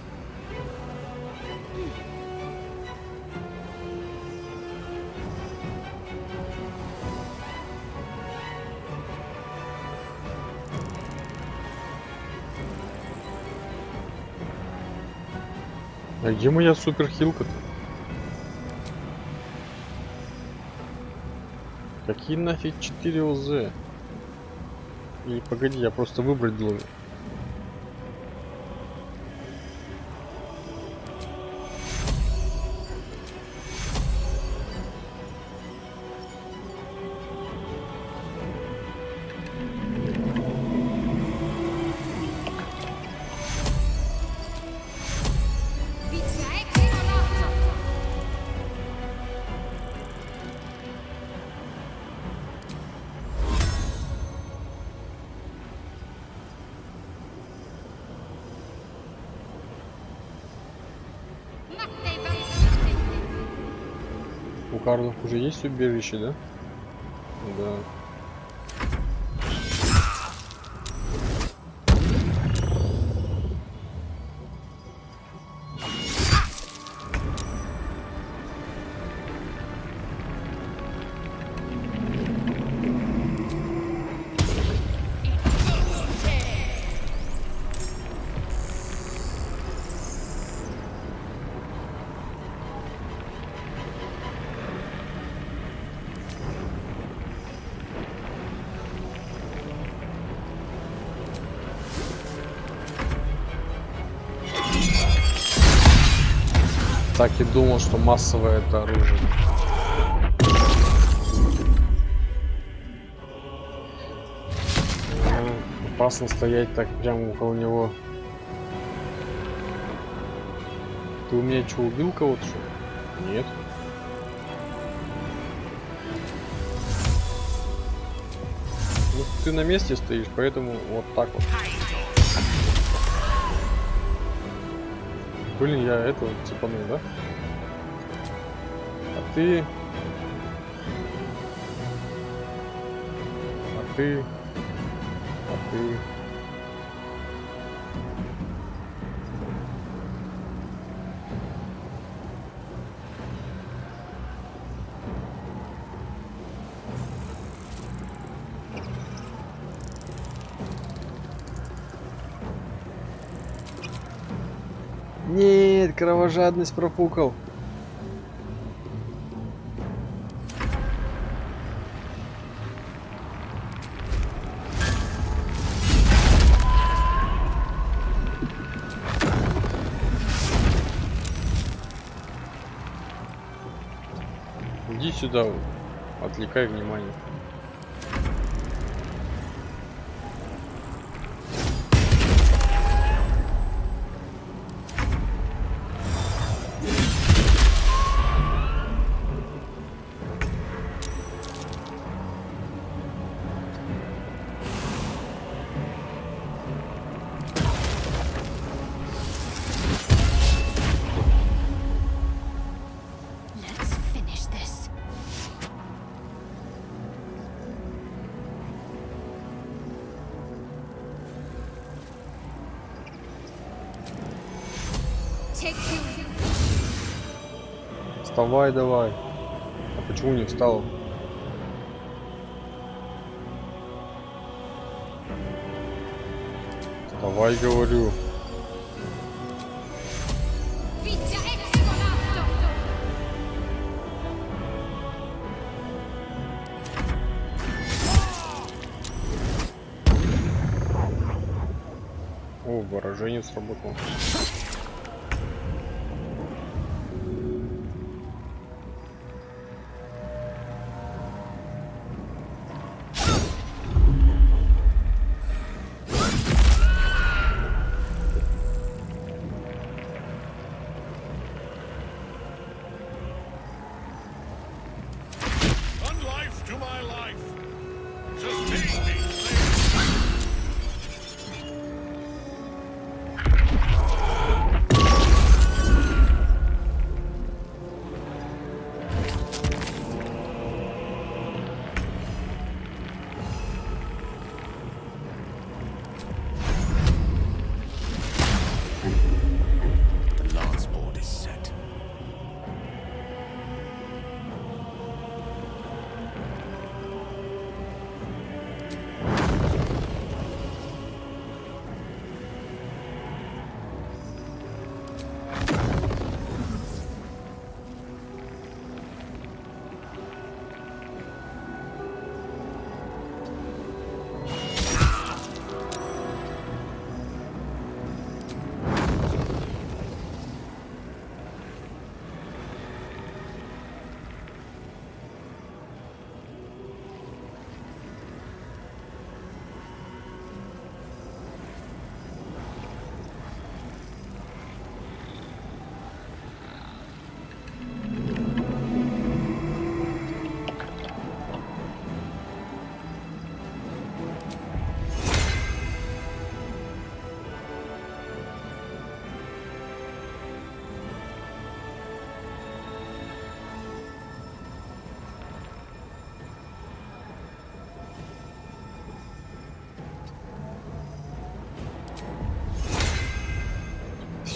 А где моя суперхилка-то? Какие нафиг 4 ОЗ? И погоди, я просто выбрать должен. У Карлов уже есть убежище, да? Да. Так и думал, что массовое это оружие. Опасно стоять так прямо около него. Ты у меня что, убил кого-то, что ли? Нет. Ну, ты на месте стоишь, поэтому вот так вот. Блин, я этого цепанул, да? А ты... А ты... А ты... Нет, кровожадность профукал. Иди сюда, отвлекай внимание. Let's finish this. Take you. Вставай давай. А почему не встал? Вставай, говорю. О, выражение сработало. One life to my life. Sustain me, slave.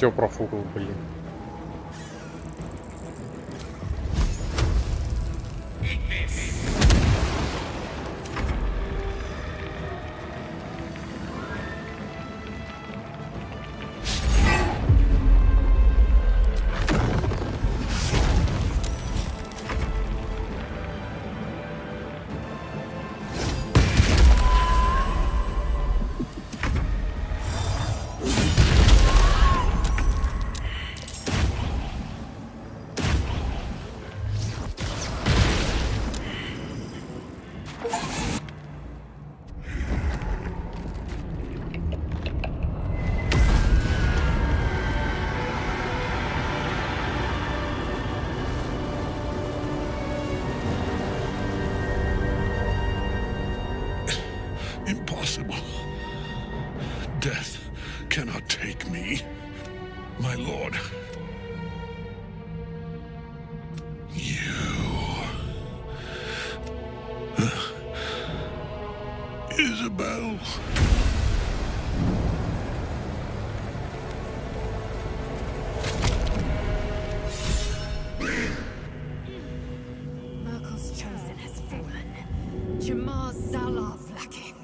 все профукал, блин. Impossible. Death cannot take me, my lord. Isabel. Merkel's chosen has fallen. Jamar's Zalov lacketh.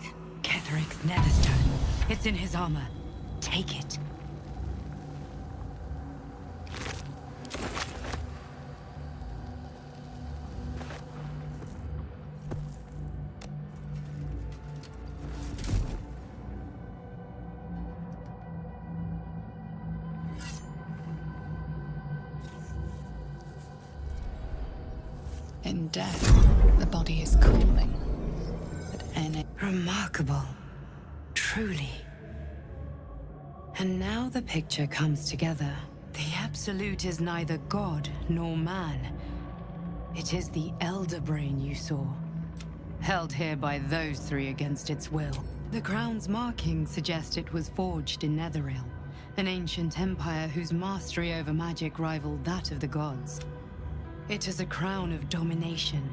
Ketheric's netherstone. It's in his armor. Take it. In death, the body is cooling. But any... Remarkable. Truly. And now the picture comes together. The Absolute is neither god nor man. It is the Elder Brain you saw. Held here by those three against its will. The crown's markings suggest it was forged in Netheril, an ancient empire whose mastery over magic rivaled that of the gods. It is a crown of domination.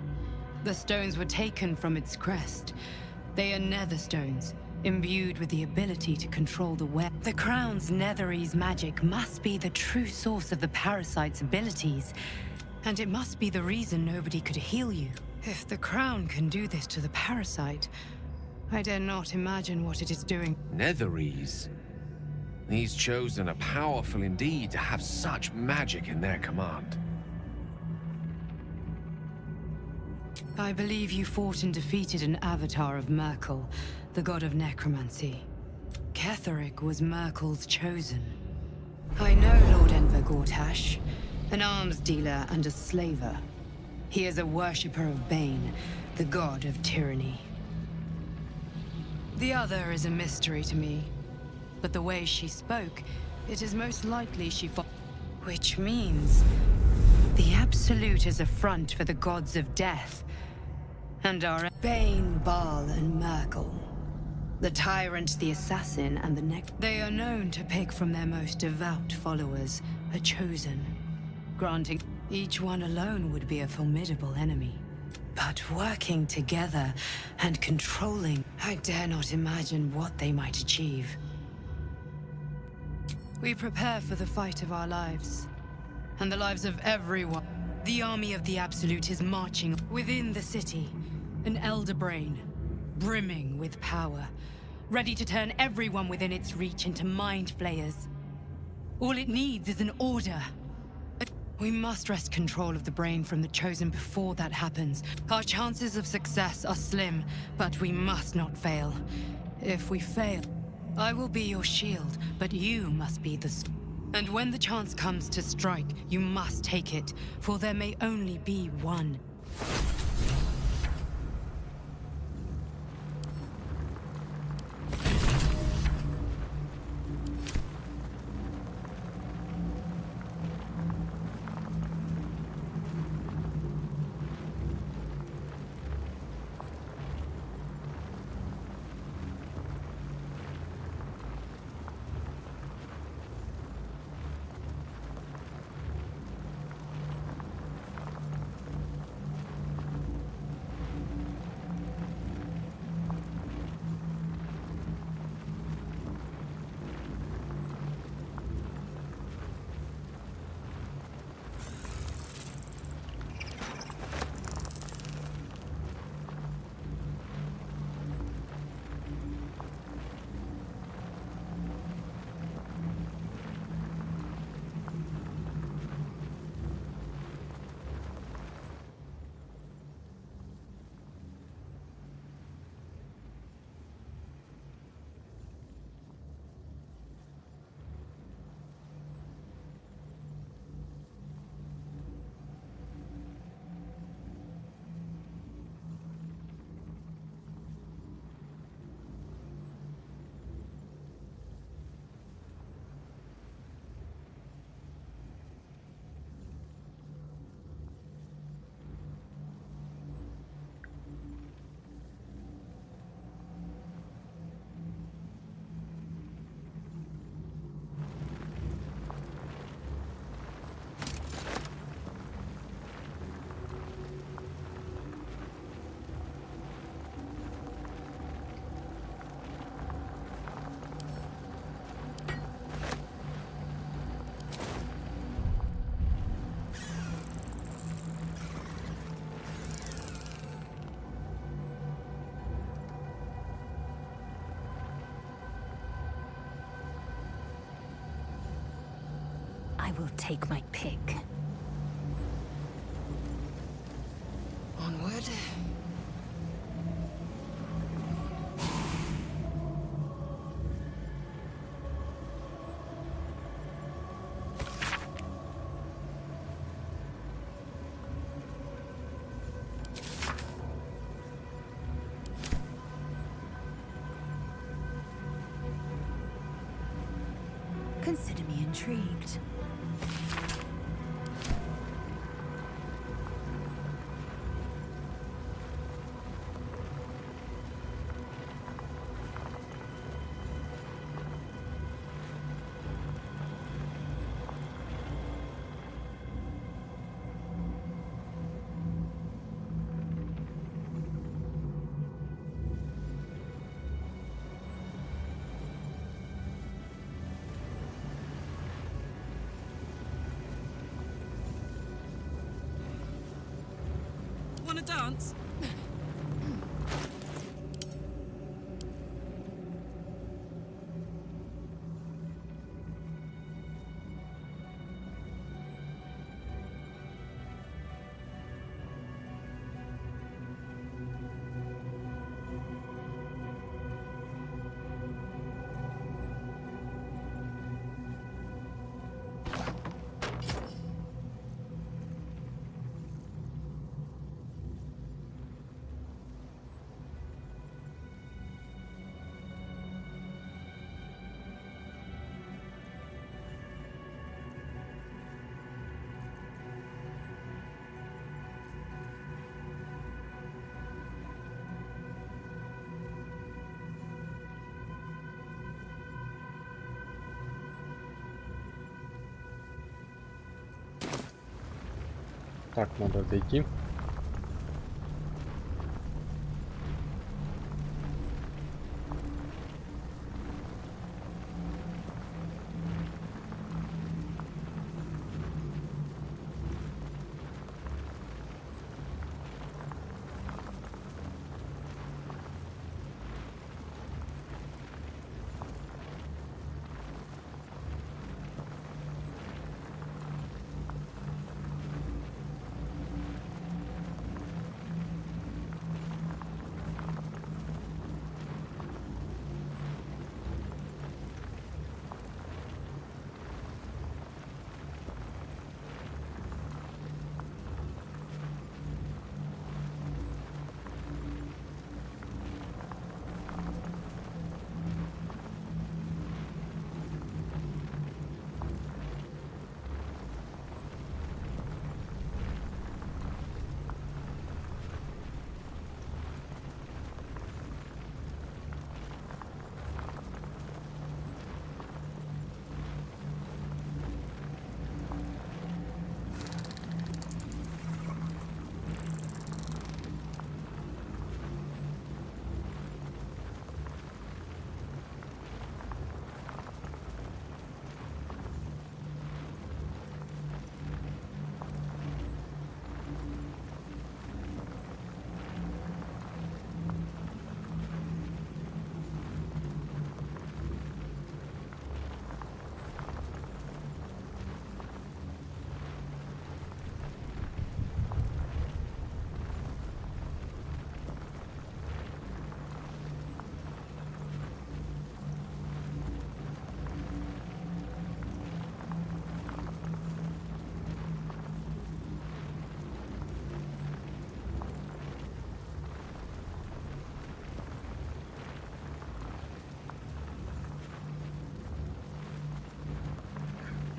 The stones were taken from its crest. They are nether stones, imbued with the ability to control the web. The crown's Netherese magic must be the true source of the parasite's abilities, and it must be the reason nobody could heal you. If the crown can do this to the parasite, I dare not imagine what it is doing. Netherese? These chosen are powerful indeed to have such magic in their command. I believe you fought and defeated an avatar of Merkel, the god of necromancy. Ketheric was Merkel's chosen. I know Lord Enver Gortash, an arms dealer and a slaver. He is a worshipper of Bane, the god of tyranny. The other is a mystery to me, but the way she spoke, it is most likely she fought. Which means the Absolute is a front for the gods of death, and are Bane, Baal, and Merkel. The tyrant, the assassin, and the they are known to pick from their most devout followers a chosen, granting each one alone would be a formidable enemy. But working together and controlling, I dare not imagine what they might achieve. We prepare for the fight of our lives, and the lives of everyone. The army of the Absolute is marching within the city, an elder brain, brimming with power, ready to turn everyone within its reach into mind flayers. All it needs is an order. We must wrest control of the brain from the Chosen before that happens. Our chances of success are slim, but we must not fail. If we fail, I will be your shield, but you must be the... And when the chance comes to strike, you must take it, for there may only be one. I will take my pick. Onward. Consider me intrigued. Wanna dance? Так, надо отойти.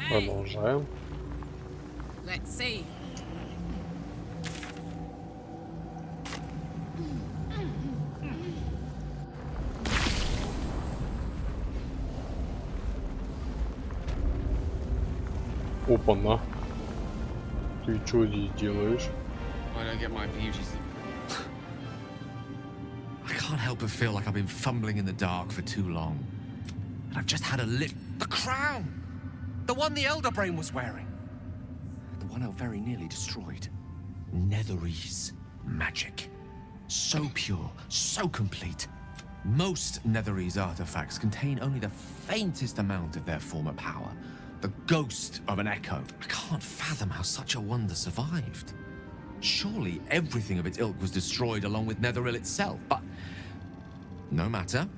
Продолжаем. Let's see. Опа-на. Ты что здесь делаешь? I don't get my beauty. I can't help but feel like I've been fumbling in the dark for too long. And I've just had a lit. The crown! The one the Elder Brain was wearing. The one I very nearly destroyed. Netherese magic. So pure, so complete. Most Netherese artifacts contain only the faintest amount of their former power. The ghost of an echo. I can't fathom how such a wonder survived. Surely everything of its ilk was destroyed along with Netheril itself, but no matter.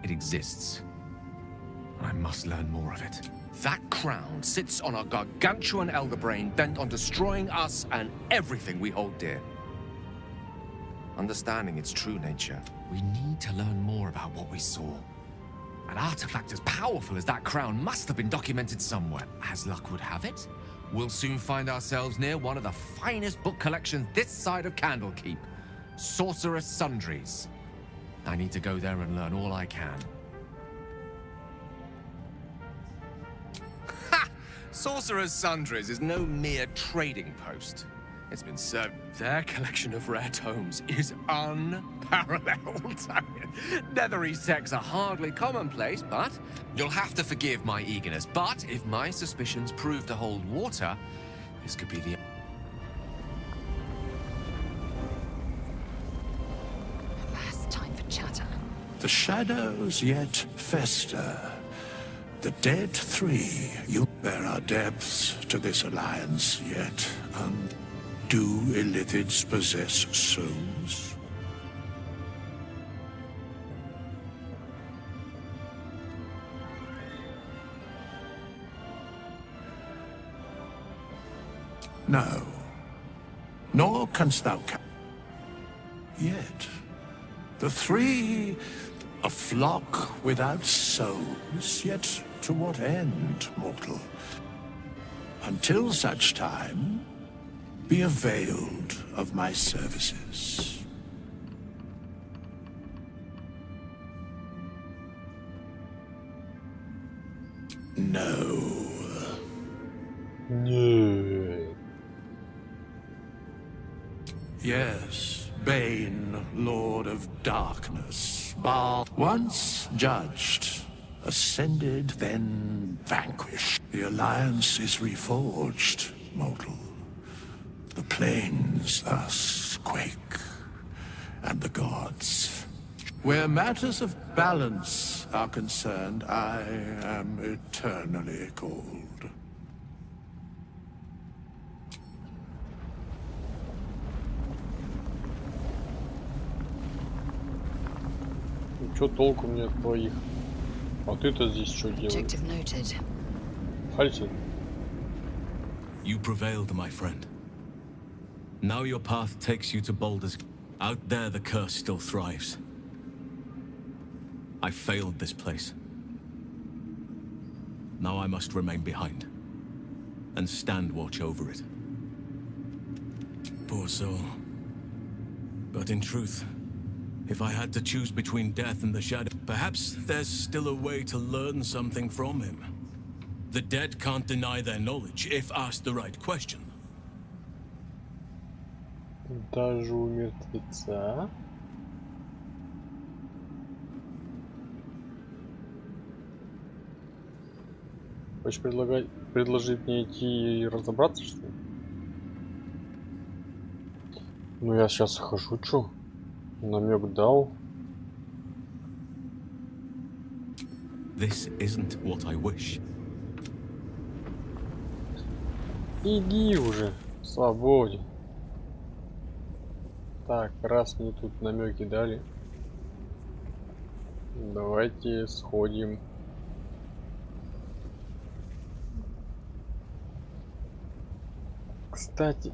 It exists. I must learn more of it. That crown sits on a gargantuan elder brain bent on destroying us and everything we hold dear. Understanding its true nature, we need to learn more about what we saw. An artifact as powerful as that crown must have been documented somewhere. As luck would have it, we'll soon find ourselves near one of the finest book collections this side of Candlekeep. Sorcerer's Sundries. I need to go there and learn all I can. Ha! Sorcerer's Sundries is no mere trading post. It's been served. Their collection of rare tomes is unparalleled. Netherese texts are hardly commonplace, but you'll have to forgive my eagerness. But if my suspicions prove to hold water, this could be the... Last time for chatter. The shadows yet fester. The dead three. There are depths to this alliance yet. Do Illithids possess souls? No. Nor canst thou yet. The three, a flock without souls, yet to what end, mortal? Until such time, be availed of my services. No. No. Yes, Bane, Lord of Darkness. Once judged, ascended, then vanquished. The Alliance is reforged, mortal. The plains thus quake, and the gods. Where matters of balance are concerned, I am eternally cold. Ну чё толку мне от твоих? А ты-то здесь что делаешь? Objective noted. Хальси. You prevailed, my friend. Now your path takes you to Baldurs. Out there, the curse still thrives. I failed this place. Now I must remain behind and stand watch over it. Poor soul. But in truth, if I had to choose between death and the shadow, perhaps there's still a way to learn something from him. The dead can't deny their knowledge if asked the right question. Даже у мертвеца. Хочешь предложить мне идти и разобраться, что ли? Ну я сейчас хожу, чё? Намек дал. This isn't what I wish. Иди уже, свободе. Так, раз мне тут намеки дали, давайте сходим. Кстати,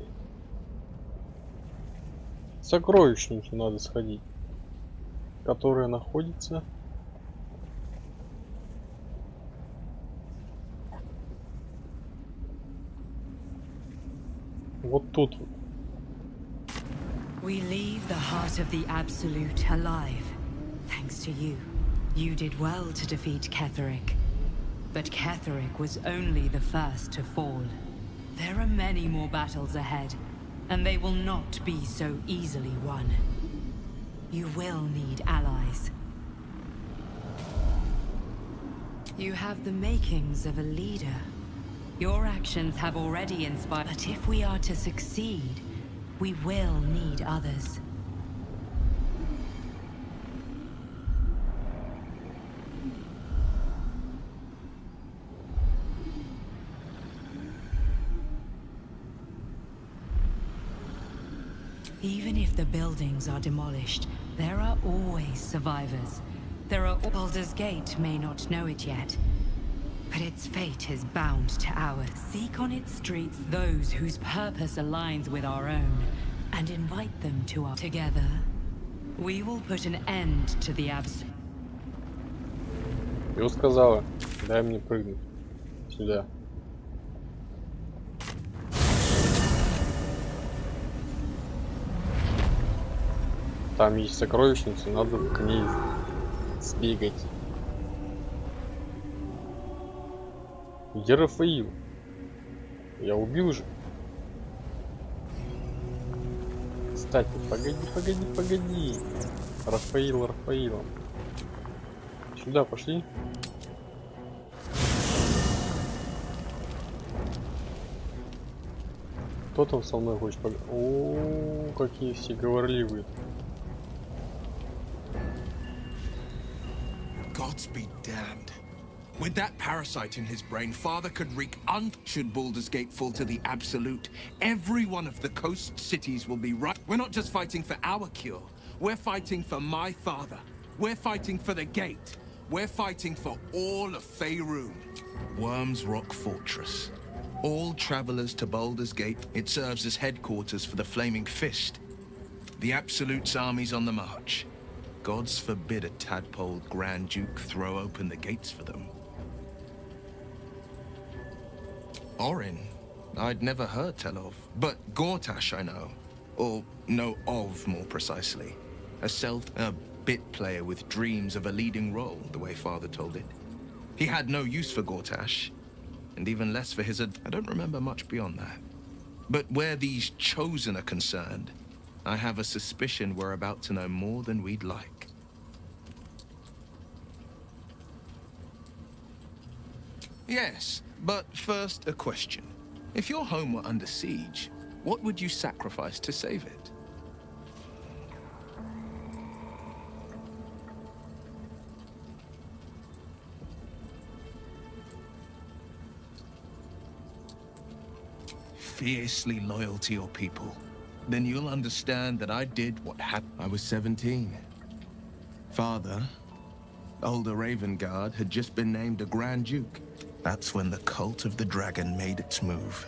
в сокровищницу надо сходить, которая находится вот тут вот. We leave the heart of the Absolute alive, thanks to you. You did well to defeat Ketheric. But Ketheric was only the first to fall. There are many more battles ahead, and they will not be so easily won. You will need allies. You have the makings of a leader. Your actions have already inspired. But if we are to succeed, we will need others. Even if the buildings are demolished, there are always survivors. Baldurs Gate may not know it yet, but its fate is bound to ours. Seek on its streets those whose purpose aligns with our own, and invite them to our... Together, we will put an end to the abs... Ё сказала, дай мне прыгнуть. Сюда. Там есть сокровищница, надо к ней сбегать. Где Рафаил? Я убил же. Кстати, погоди. Рафаилом. Сюда пошли. Кто там со мной хочет поговорить? О, какие все говорливые. Gods be damned. With that parasite in his brain, Father could wreak should Baldur's Gate fall to the Absolute. Every one of the coast cities will be right. We're not just fighting for our cure. We're fighting for my father. We're fighting for the Gate. We're fighting for all of Faerun. Worm's Rock Fortress. All travelers to Baldur's Gate. It serves as headquarters for the Flaming Fist. The Absolute's armies on the march. Gods forbid a tadpole Grand Duke throw open the gates for them. Orin, I'd never heard tell of, but Gortash I know. Or know of, more precisely. A bit player with dreams of a leading role, the way Father told it. He had no use for Gortash, and even less for his I don't remember much beyond that. But where these Chosen are concerned, I have a suspicion we're about to know more than we'd like. Yes, but first a question. If your home were under siege, what would you sacrifice to save it? Fiercely loyal to your people. Then you'll understand that I did what happened. I was 17. Father, older Ravengard, had just been named a Grand Duke. That's when the cult of the dragon made its move.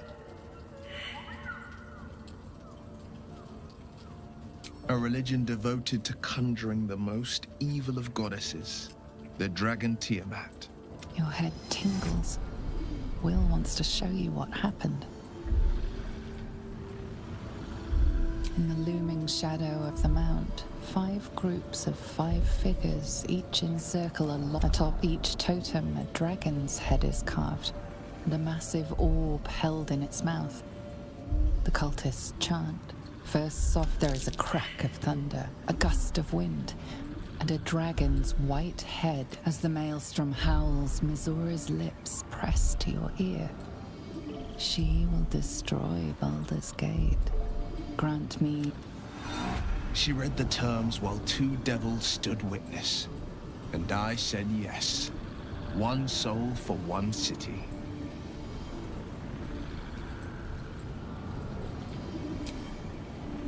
A religion devoted to conjuring the most evil of goddesses, the dragon Tiamat. Your head tingles. Will wants to show you what happened. In the looming shadow of the mount, 5 groups of 5 figures, each in a circle atop each totem. A dragon's head is carved, and a massive orb held in its mouth. The cultists chant. First soft there is a crack of thunder, a gust of wind, and a dragon's white head. As the maelstrom howls, Mizora's lips press to your ear. She will destroy Baldur's Gate. Grant me. She read the terms while 2 devils stood witness. And I said yes. 1 soul for 1 city.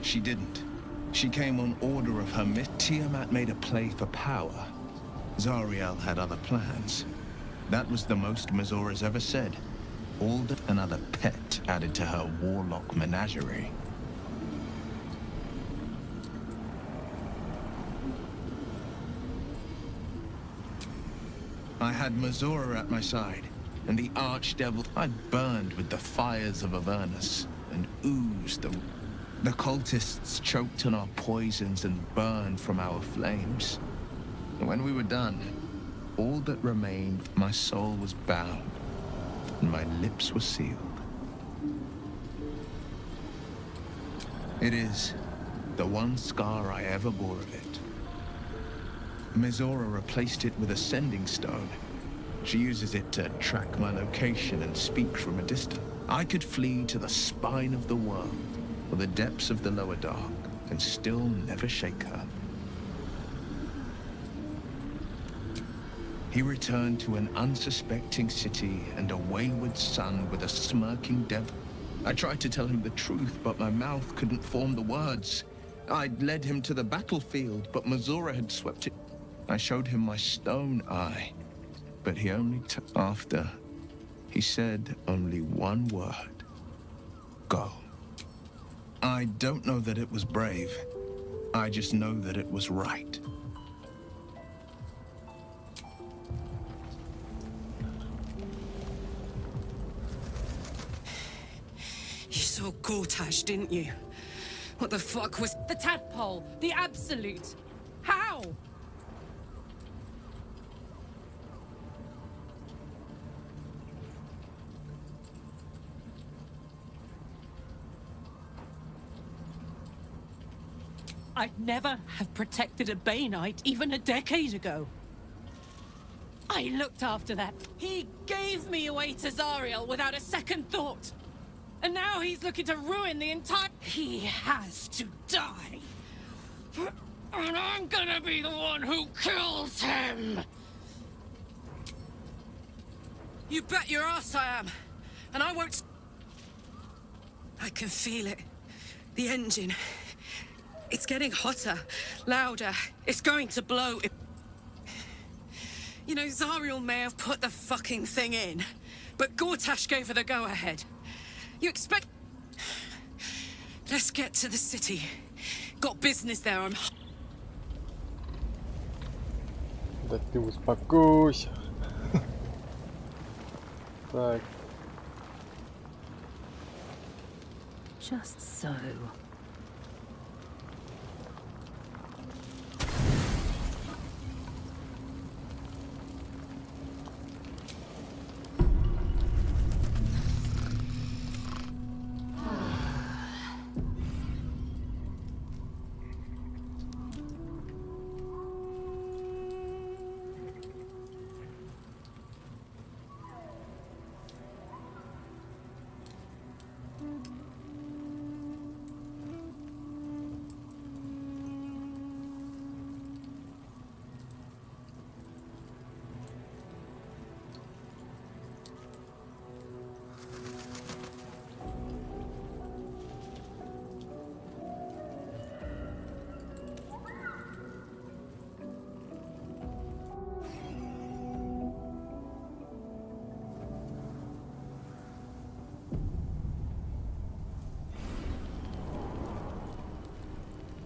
She didn't. She came on order of her miss. Tiamat made a play for power. Zariel had other plans. That was the most Mizora's ever said. Alder, another pet added to her warlock menagerie. I had Mizora at my side, and the archdevil. I burned with the fires of Avernus, and oozed them. The cultists choked on our poisons and burned from our flames. And when we were done, all that remained, my soul was bound, and my lips were sealed. It is the one scar I ever bore of it. Mizora replaced it with a sending stone. She uses it to track my location and speak from a distance. I could flee to the spine of the world, or the depths of the lower dark, and still never shake her. He returned to an unsuspecting city and a wayward son with a smirking devil. I tried to tell him the truth, but my mouth couldn't form the words. I'd led him to the battlefield, but Mazora had swept it. I showed him my stone eye, but he only took after. He said only one word. Go. I don't know that it was brave. I just know that it was right. You saw Gortash, didn't you? What the fuck was... The tadpole, the absolute. How? I'd never have protected a Bay Knight even a decade ago. I looked after that. He gave me away to Zariel without a second thought. And now he's looking to ruin the entire... He has to die. And I'm gonna be the one who kills him. You bet your ass I am. And I won't... I can feel it. The engine. It's getting hotter, louder. It's going to blow. You know, Zariel may have put the fucking thing in, but Gortash gave her the go-ahead. You expect... Let's get to the city. Got business there, I'm... Да ты успокойся. Так. Just so.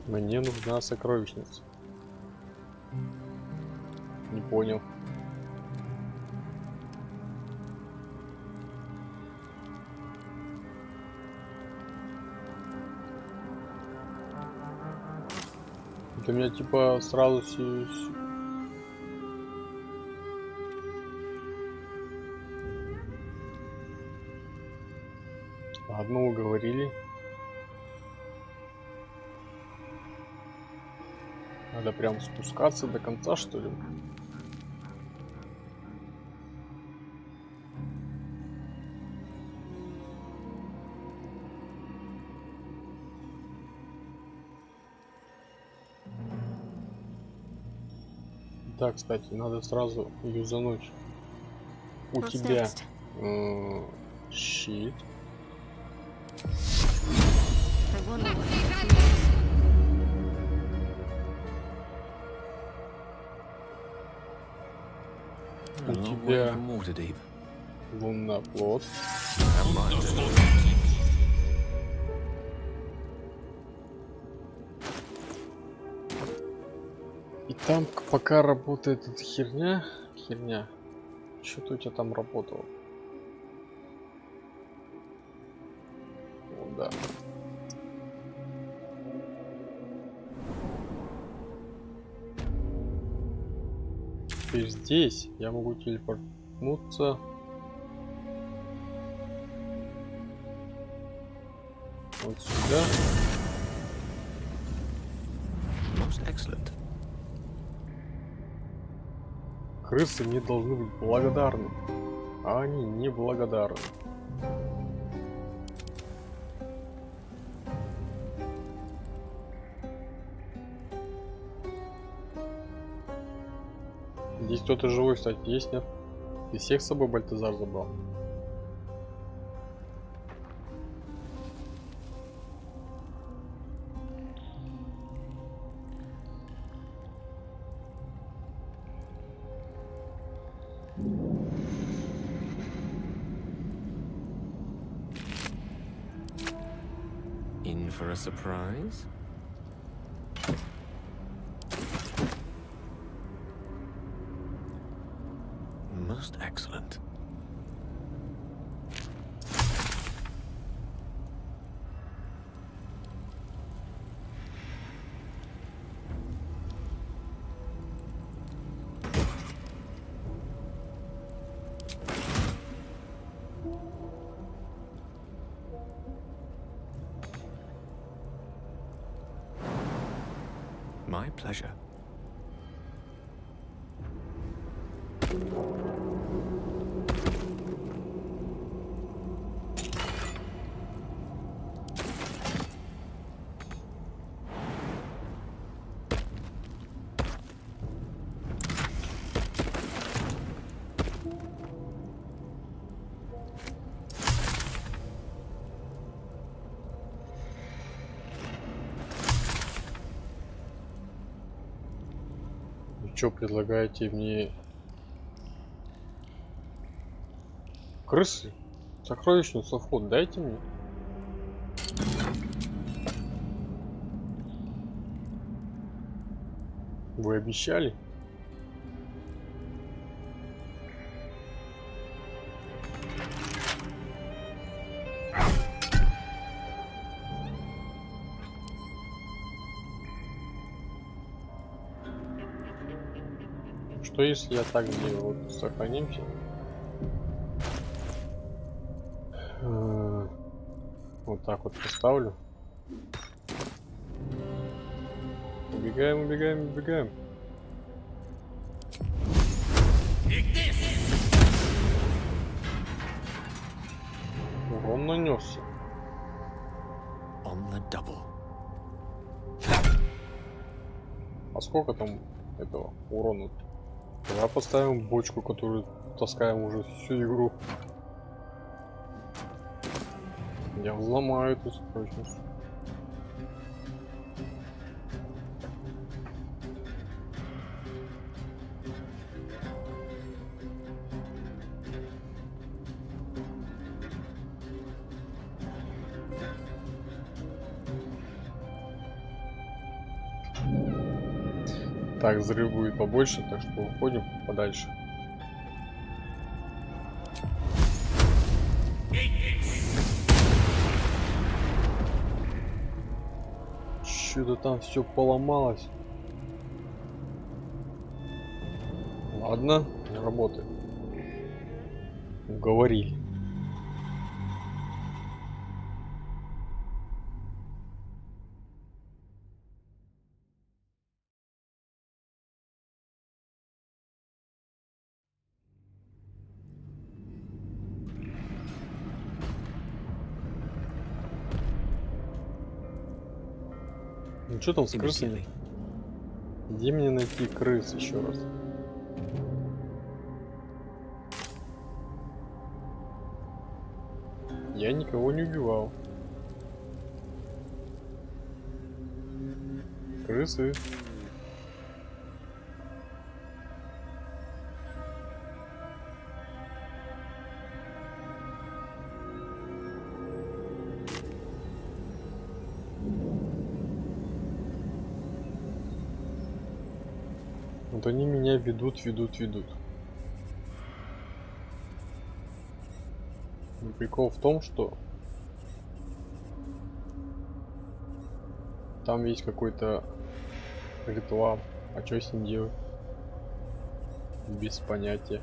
Мне нужна сокровищница. Не понял. Это меня типа сразу одно уговорили. Надо прям спускаться до конца, что ли? Да, кстати, надо сразу юзануть. У тебя щит. У тебя лунноплод. И там пока работает эта херня. Что-то у тебя там работало. О, да. Теперь здесь я могу телепортнуться. Вот сюда. Крысы мне должны быть благодарны, а они не благодарны. Здесь кто-то живой, кстати, есть, нет? Ты всех с собой Бальтазар забрал? for a surprise? Most excellent. My pleasure. Что предлагаете мне? Крысы? Сокровищницу вход дайте мне. Вы обещали? Что если я так сделаю? Вот сохранимся. Вот так вот поставлю. Убегаем, убегаем, убегаем. Урон нанесся. On the double. А сколько там этого урона? Давай поставим бочку, которую таскаем уже всю игру. Я взломаю эту сокровищницу. Так, взрыв будет побольше, так что уходим подальше. Что-то там все поломалось. Ладно, работает. Уговорили. Ну что там с крысами? Где мне найти крыс еще раз? Я никого не убивал. Крысы. Вот они меня ведут. Но прикол в том, что там есть какой-то ритуал. А что с ним делать? Без понятия.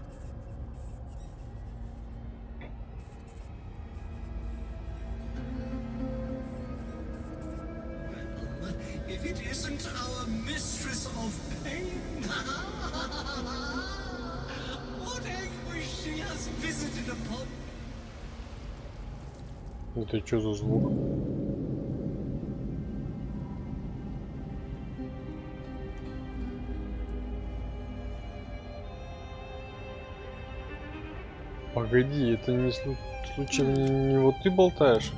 If it isn't our mistress of pain, what anguish she has visited upon. Это что за звук? Погоди, это не случайно не вот ты болтаешь?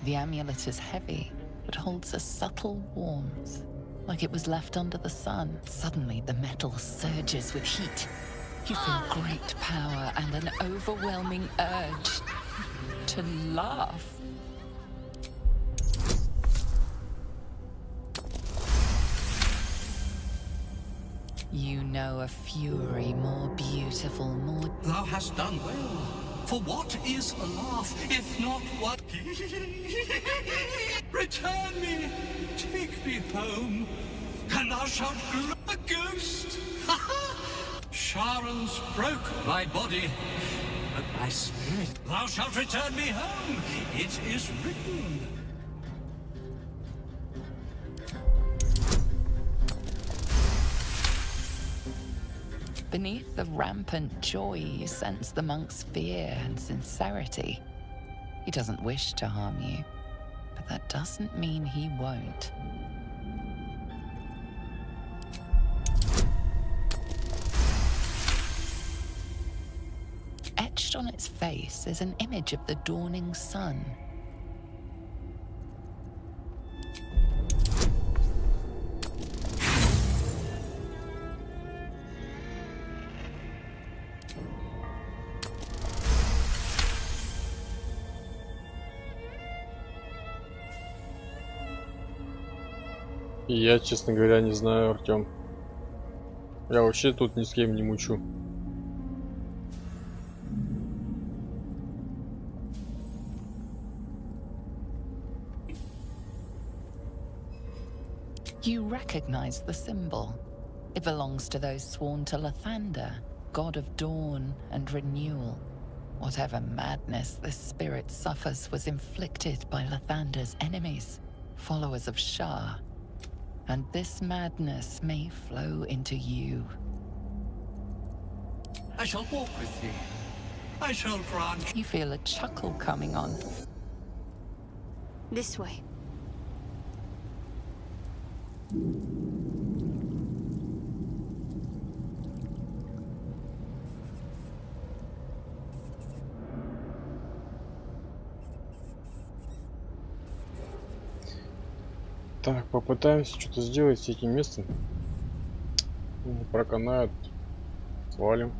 The amulet is heavy, but holds a subtle warmth, like it was left under the sun. Suddenly, the metal surges with heat. You feel great power and an overwhelming urge. to laugh. You know a fury more beautiful, more... Thou hast done well. For what is a laugh, if not what? Return me, take me home, and thou shalt glow a ghost. Sharon's broke my body, but my spirit. Thou shalt return me home. It is written. Beneath the rampant joy, you sense the monk's fear and sincerity. He doesn't wish to harm you, but that doesn't mean he won't. Etched on its face is an image of the dawning sun. Я, честно говоря, не знаю, Артём. Я вообще тут ни с кем не мучу. You recognize the symbol. It belongs to those sworn to Lathander, god of dawn and renewal. Whatever madness this spirit suffers was inflicted by Lathander's enemies, followers of Shah. And this madness may flow into you. I shall walk with thee. I shall grant. You feel a chuckle coming on. This way. Так, попытаемся что-то сделать с этим местом. Не проканает. Свалим.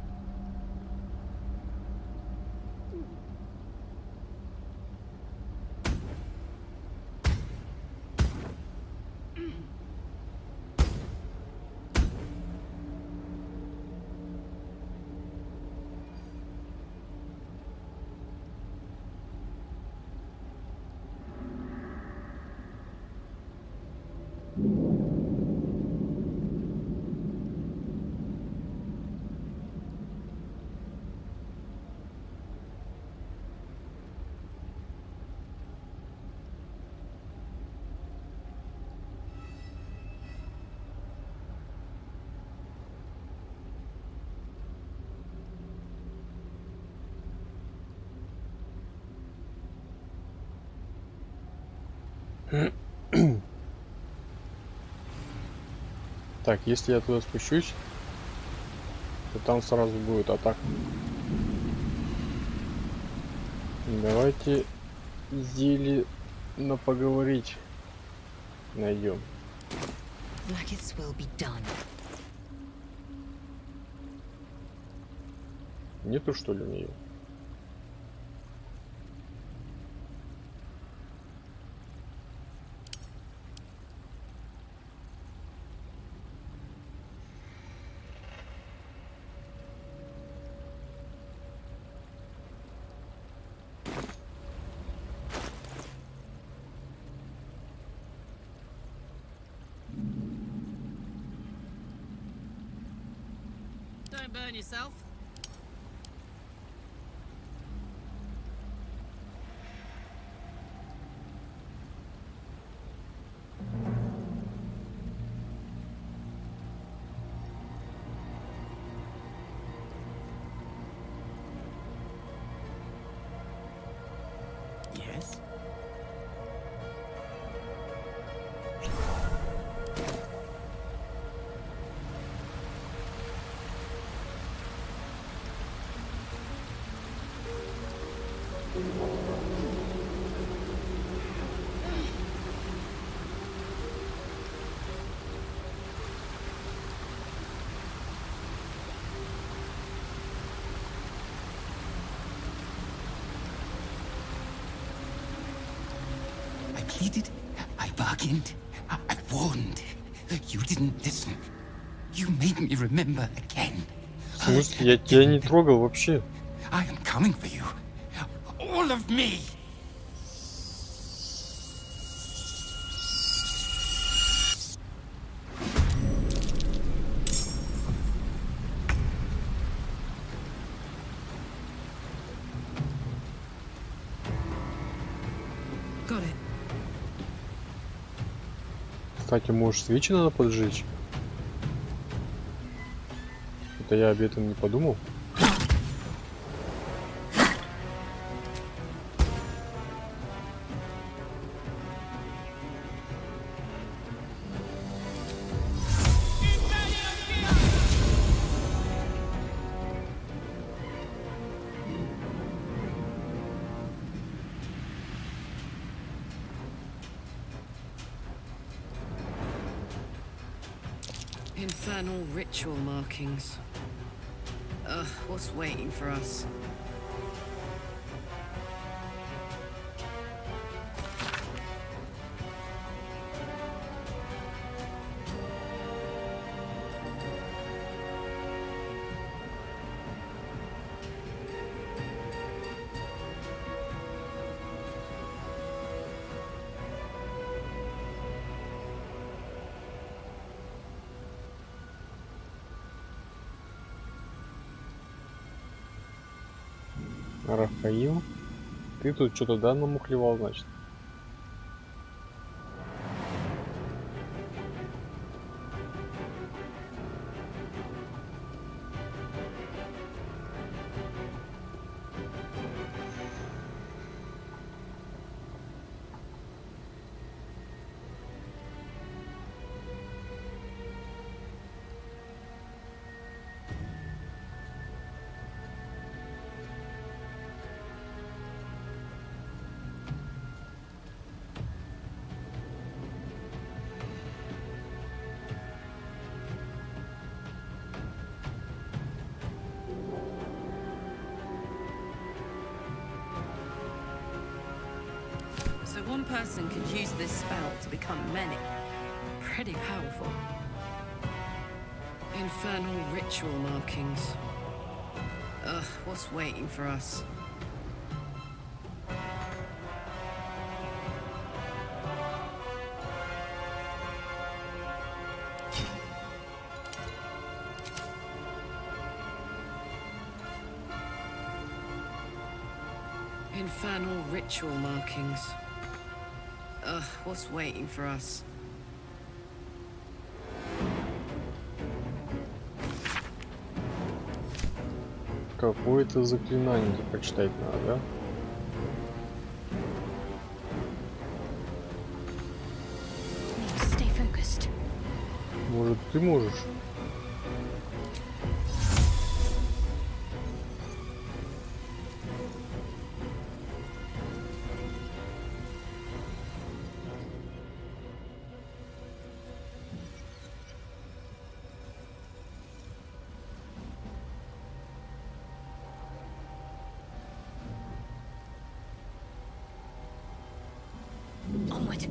Так, если я туда спущусь, то там сразу будет атака. Давайте зелье на поговорить найдем. Blackets will be done. Нету, что ли, у нее? Don't burn yourself. Yes? pleaded, I bargained, I warned. You didn't listen. You made me remember again. В смысле? Я тебя не трогал вообще. I am coming for you. All of me. Got it. Кстати, может, свечи надо поджечь? Это я об этом не подумал. Infernal ritual markings. Ugh, what's waiting for us? Рафаил, ты тут что-то да намухлевал, значит? So one person could use this spell to become many. Pretty powerful. Infernal ritual markings. Ugh, what's waiting for us? Infernal ritual markings. Ugh, what's waiting for us? Какое-то заклинание прочитать надо, да? Stay focused. Может, ты можешь? Onward.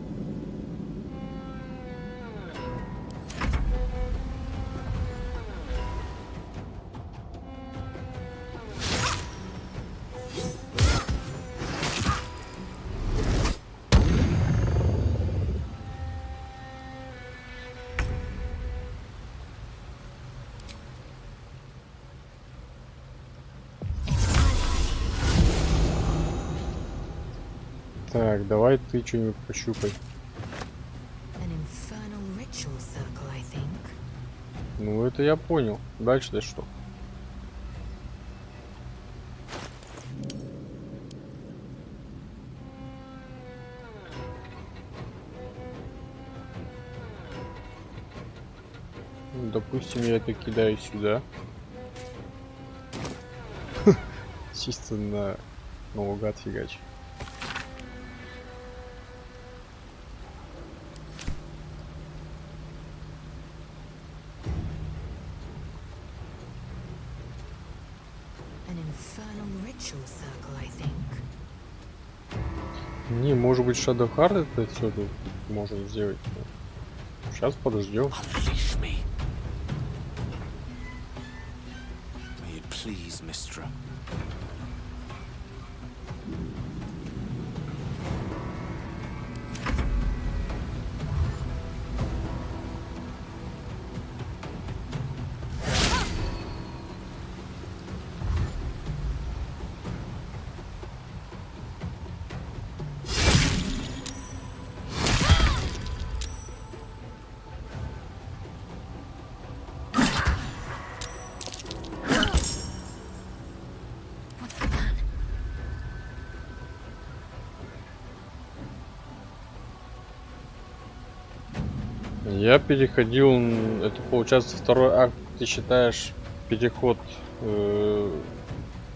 Так, давай ты что-нибудь пощупай. An infernal ritual circle, I think. Ну, это я понял. Дальше-то что? Ну, допустим, я это кидаю сюда. Чисто наугад фигач. An infernal ritual circle, I think. Не, может быть, Shadow Heart это все тут можно сделать. Сейчас подождем. May it please, Mistra. Я переходил, это получается второй акт, ты считаешь переход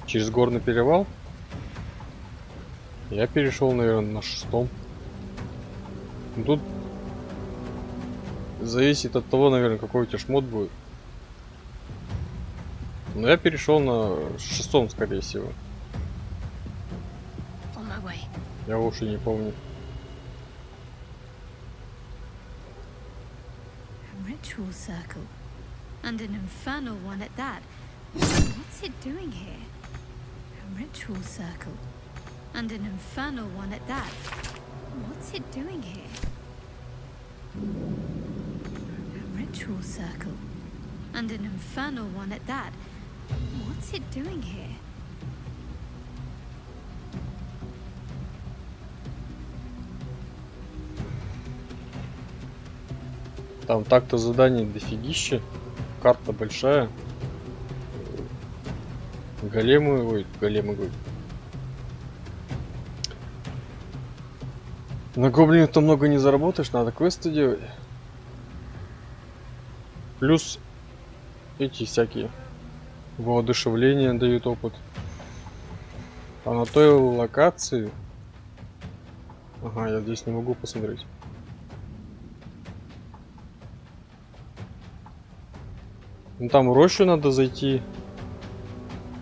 через горный перевал? Я перешел, наверное, на 6-м. Тут зависит от того, наверное, какой у тебя шмот будет. Но я перешел на 6-м, скорее всего. Я уж и не помню. Ritual circle. And an infernal one at that. What's it doing here? A ritual circle. And an infernal one at that. What's it doing here? A ritual circle. And an infernal one at that. What's it doing here? Там так-то заданий дофигища. Карта большая. Големы, ой, големы, говорю. На гоблинов-то много не заработаешь, надо квесты делать. Плюс эти всякие воодушевления дают опыт. А на той локации... Ага, я здесь не могу посмотреть. Ну там в рощу надо зайти.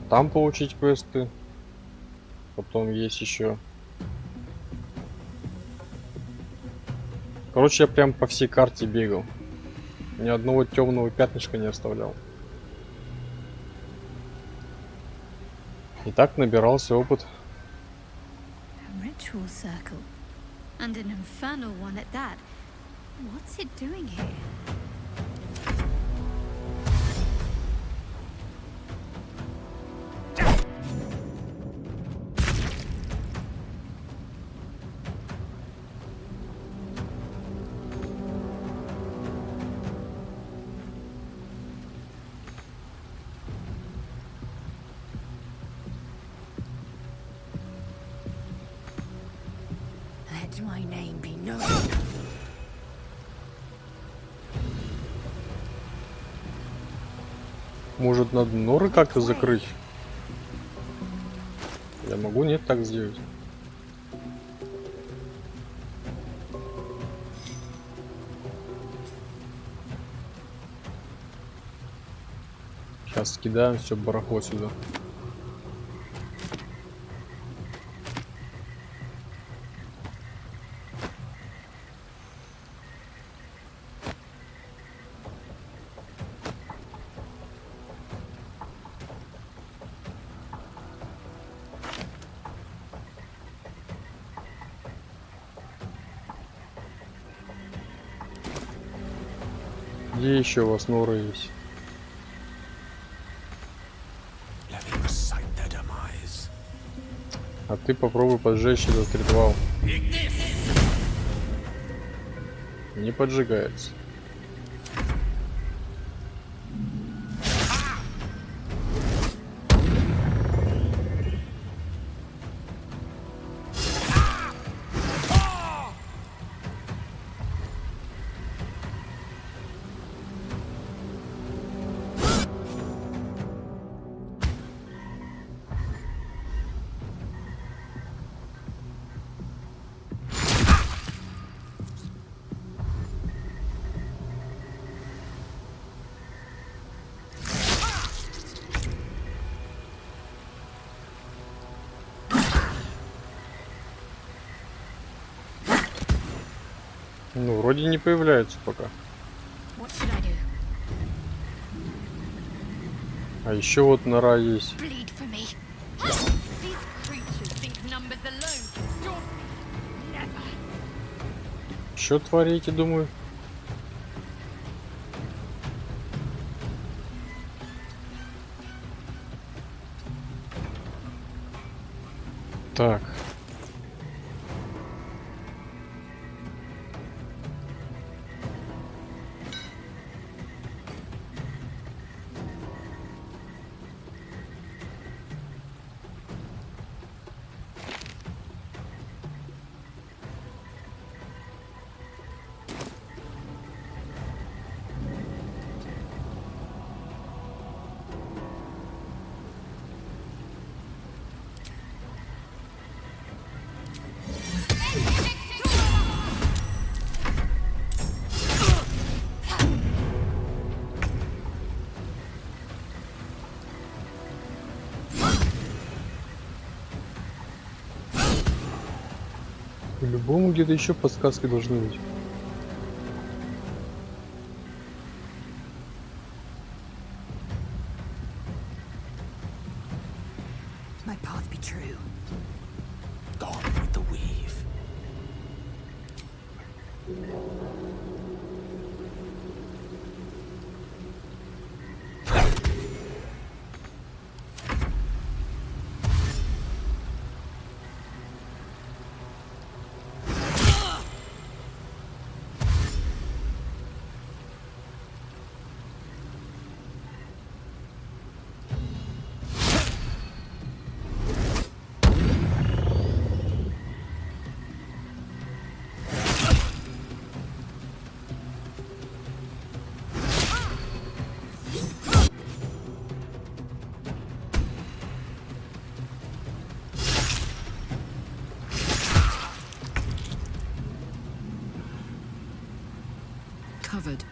Там получить квесты. Потом есть еще. Короче, я прям по всей карте бегал. Ни одного темного пятнышка не оставлял. И так набирался опыт. Ritual circle. And an infernal one at that. What's it doing here? Let my name be known. Может, надо норы как-то закрыть? Я могу, нет, так сделать. Сейчас скидаем все барахло сюда. Где еще у вас норы есть? А ты попробуй поджечь этот ритуал. Не поджигается. Ну, вроде не появляется пока. What should I do? А еще вот нора есть. Bleed for me. These creatures think numbers alone can stop me. Never. Что творите, думаю? Так. По-любому где-то еще подсказки должны быть. My path be true. Gone with the weave. Covered.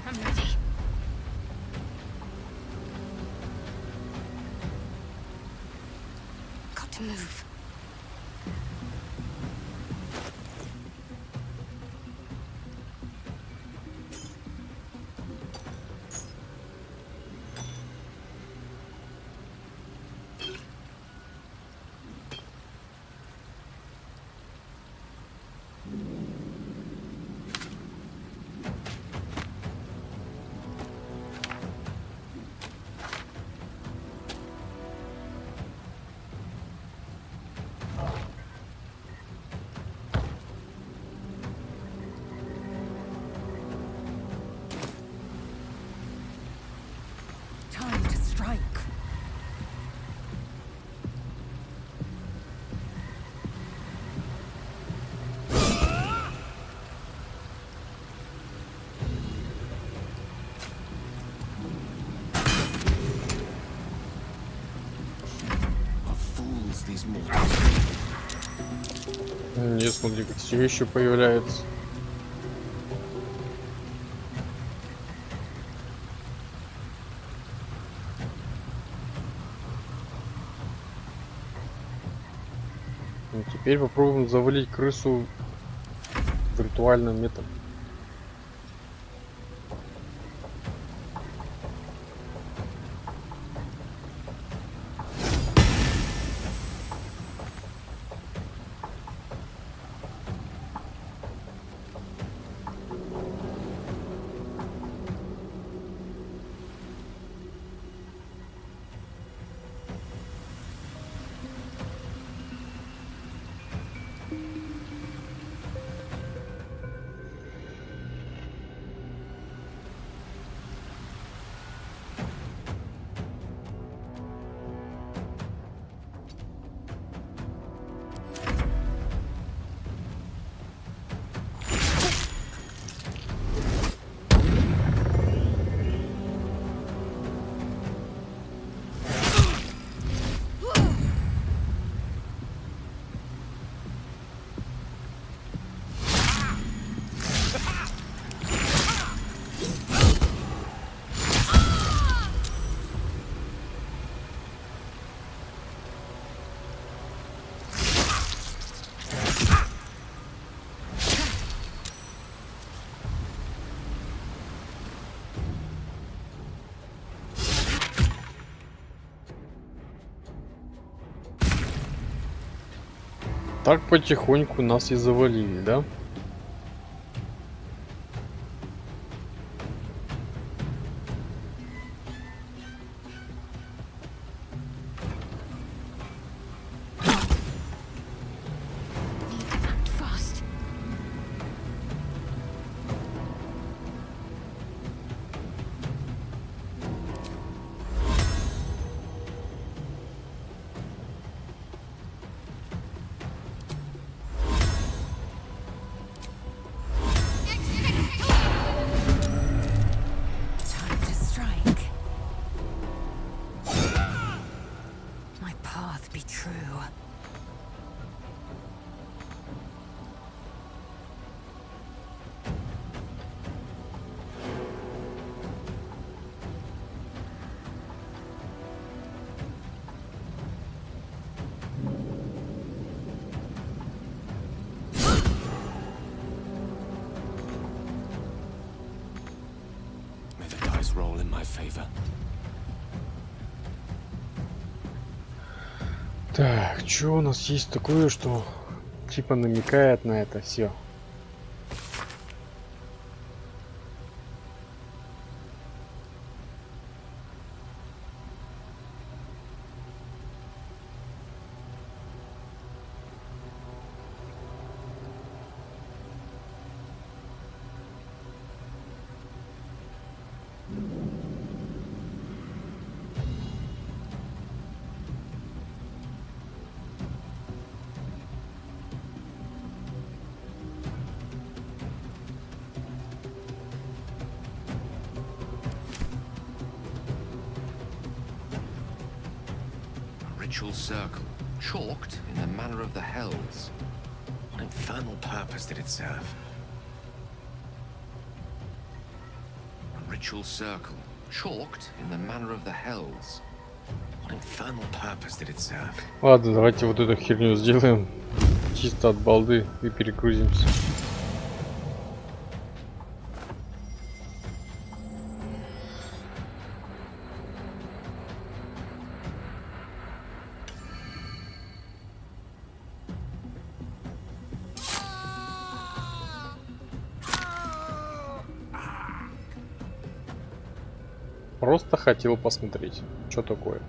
I'm ready. Got to move. Time to strike. Fools these mortals. Не, смотри, как все еще появляется. Ну, теперь попробуем завалить крысу виртуальным методом. так потихоньку нас и завалили, да? Time to strike. My path be true. May the dice roll in my favor. Так, что у нас есть такое, что типа намекает на это все? Ritual circle, chalked in the manner of the Hells. What infernal purpose did it serve? A ritual circle, chalked in the manner of the Hells. What infernal purpose did it serve? Ладно, давайте вот эту херню сделаем чисто от балды и перегрузимся. Просто хотел посмотреть, что такое.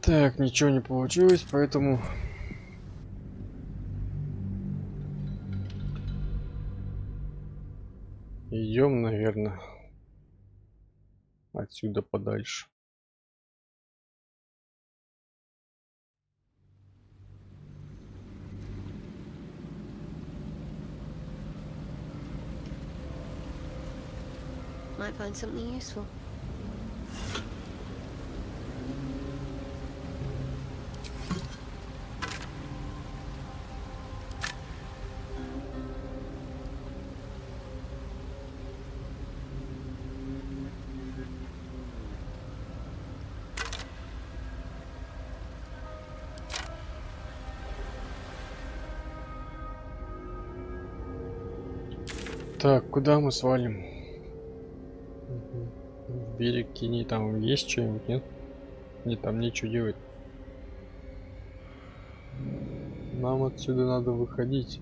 Так, ничего не получилось, поэтому идем, наверное, отсюда подальше. Might find something useful. Так, куда мы свалим? В берег тени, там есть что-нибудь, нет? Нет, там нечего делать. Нам отсюда надо выходить.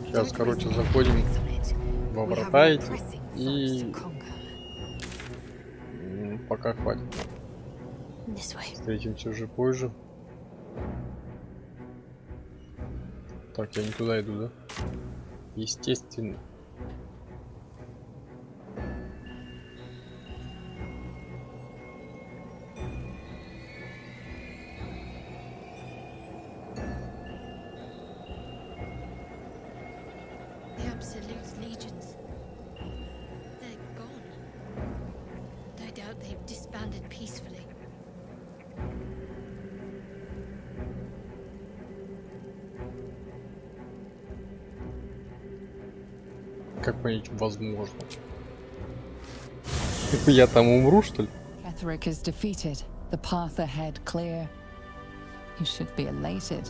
Сейчас, короче, заходим во врата эти и пока хватит. Встретимся уже позже. Так, я не туда иду, да? Естественно. The Absolute's legions. They're gone. No doubt they've disbanded peacefully. Как понять, возможно? Я там умру, что ли? Ketheric is defeated, the path ahead clear. You should be elated.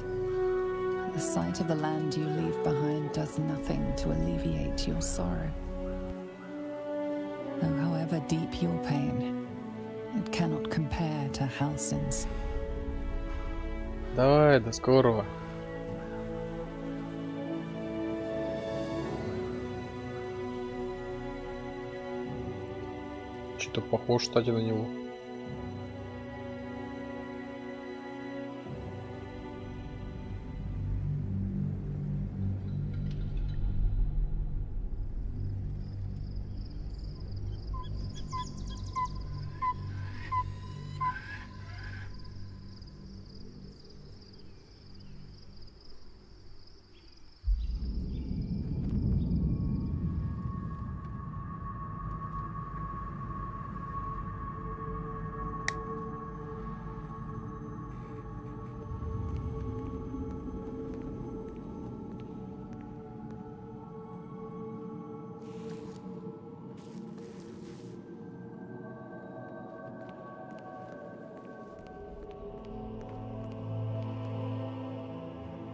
The sight of the land you leave behind does nothing to alleviate your sorrow. Though however deep your pain, it cannot compare to Halsin's. Давай, до скорого. Что-то похож, кстати, на него.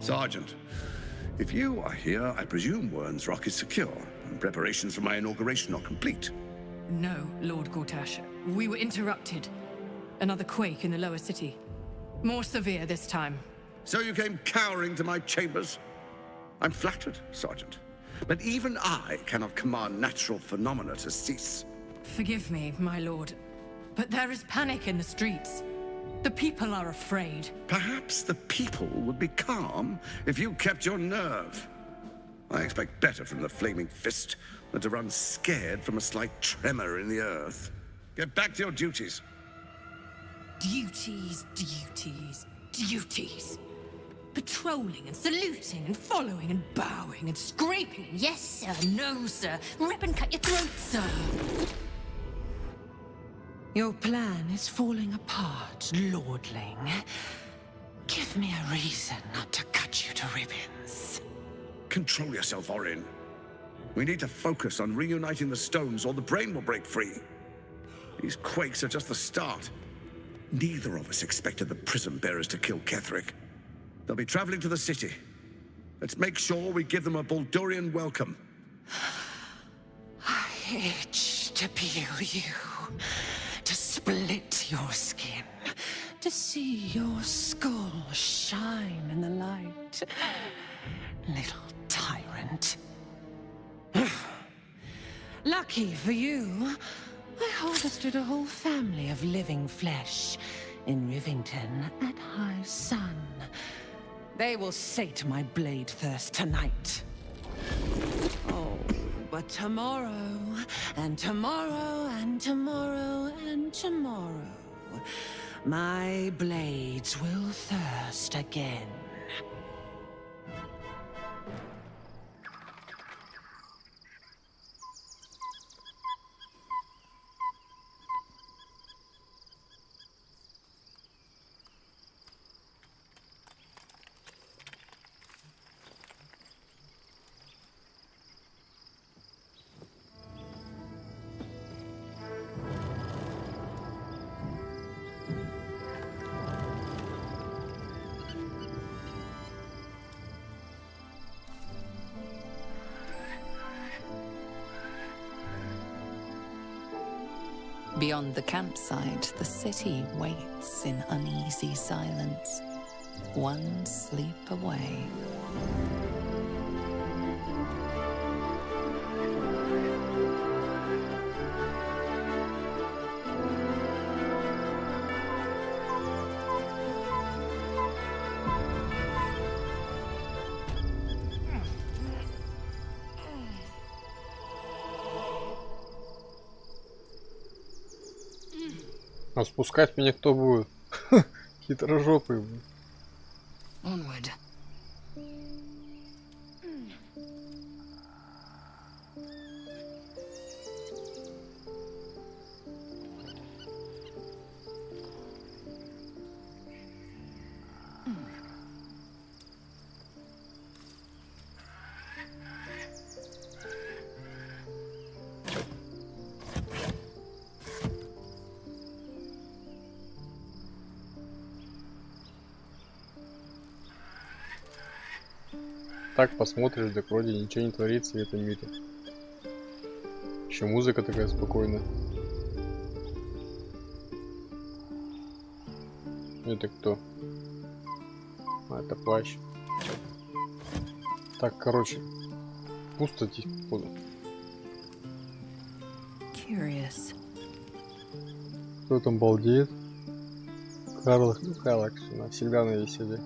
Sergeant, if you are here, I presume Wern's Rock is secure, and preparations for my inauguration are complete. No, Lord Gortash. We were interrupted. Another quake in the lower city. More severe this time. So you came cowering to my chambers? I'm flattered, Sergeant. But even I cannot command natural phenomena to cease. Forgive me, my lord, but there is panic in the streets. The people are afraid. Perhaps the people would be calm if you kept your nerve. I expect better from the Flaming Fist than to run scared from a slight tremor in the earth. Get back to your duties. Duties, duties, duties. Patrolling and saluting and following and bowing and scraping. Yes, sir. No, sir. Rip and cut your throat, sir. Your plan is falling apart, lordling. Give me a reason not to cut you to ribbons. Control yourself, Orin. We need to focus on reuniting the stones or the brain will break free. These quakes are just the start. Neither of us expected the Prism Bearers to kill Ketheric. They'll be traveling to the city. Let's make sure we give them a Baldurian welcome. I itch to peel you, to split your skin, to see your skull shine in the light. Little tyrant. Lucky for you, I harvested a whole family of living flesh in Rivington at high sun. They will sate my blade thirst tonight. Oh, but tomorrow, and tomorrow, and tomorrow, and tomorrow, my blades will thirst again. Beyond the campsite, the city waits in uneasy silence, one sleep away. А спускать меня кто будет? Хитрожопый. Onward. Так посмотришь, так вроде ничего не творится в этом мире. Еще музыка такая спокойная. Это кто? А, это плащ. Так, короче, пусто здесь, походу. Curious. Кто там балдеет? Карл, ну Карлакс, всегда на веселе.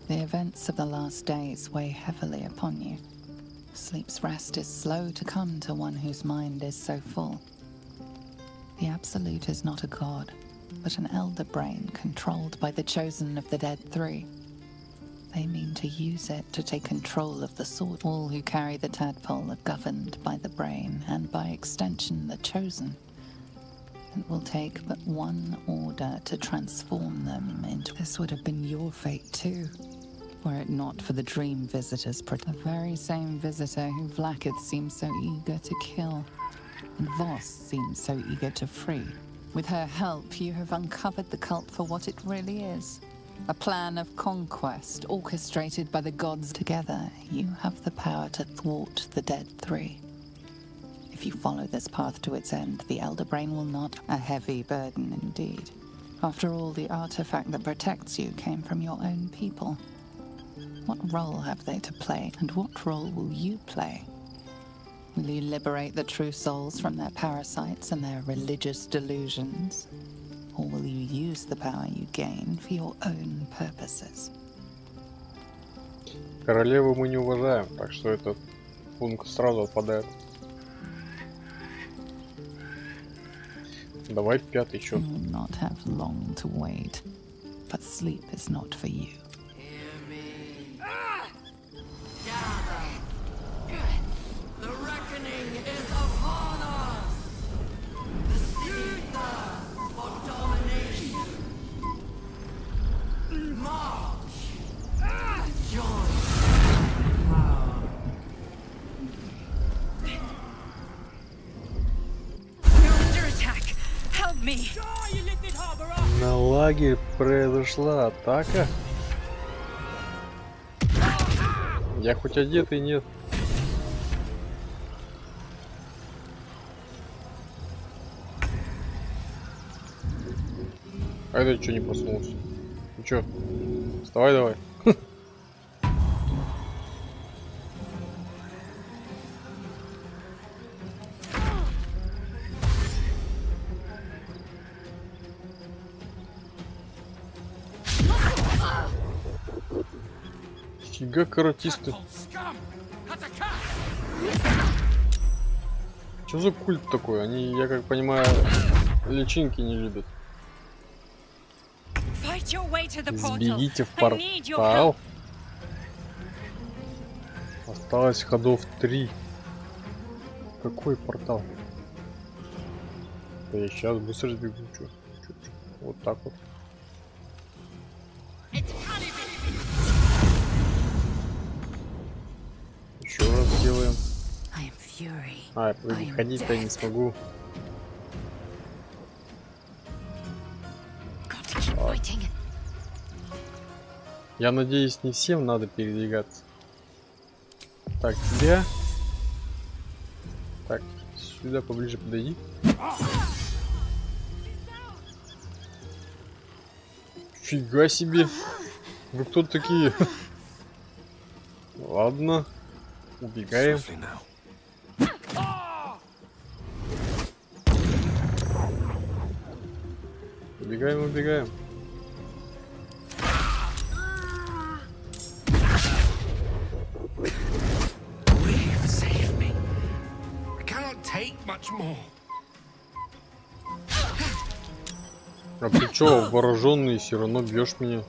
The events of the last days weigh heavily upon you. Sleep's rest is slow to come to one whose mind is so full. The Absolute is not a god, but an elder brain controlled by the chosen of the Dead Three. They mean to use it to take control of the sword. All who carry the tadpole are governed by the brain, and by extension the chosen. It will take but one order to transform them into... This would have been your fate too, were it not for the dream visitor's the very same visitor who Vlaakith seems so eager to kill, and Voss seems so eager to free. With her help, you have uncovered the cult for what it really is. A plan of conquest orchestrated by the gods. Together, you have the power to thwart the Dead Three. If you follow this path to its end, the Elder Brain will not... A heavy burden indeed. After all, the artifact that protects you came from your own people. What role have they to play, and what role will you play? Will you liberate the true souls from their parasites and their religious delusions? Or will you use the power you gain for your own purposes? Королеву мы не уважаем, так что этот пункт сразу отпадает. Давай пятый счет. You will not have long to wait, but sleep is not for you. The reckoning is upon us! The sea thirsts for domination! March! Join power! We're under attack! Help me! На лагерь произошла атака. Я хоть одетый, нет. А это что не проснулся? Ну чё? Вставай давай. Фига каратисты. Что за культ такой? Они, я как понимаю, личинки не любят. Сбегите в портал. Осталось ходов 3. Какой портал? Да я сейчас быстро сбегу. Чё? Вот так вот. Еще раз сделаем. А, ходить-то я не смогу. Я надеюсь, не всем надо передвигаться. Так, тебя. Так, сюда поближе подойди. Фига себе. Вы кто такие? Ладно. Убегаем. Убегаем, убегаем. much more. А ты чё, вооруженный, все равно бьешь меня?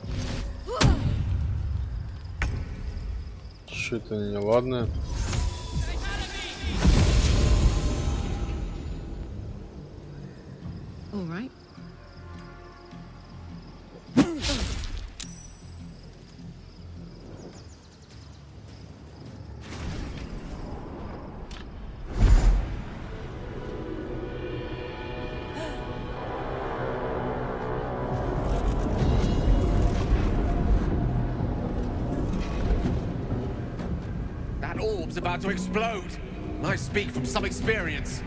Что-то неладное. All right. That orb's about to explode. I speak from some experience.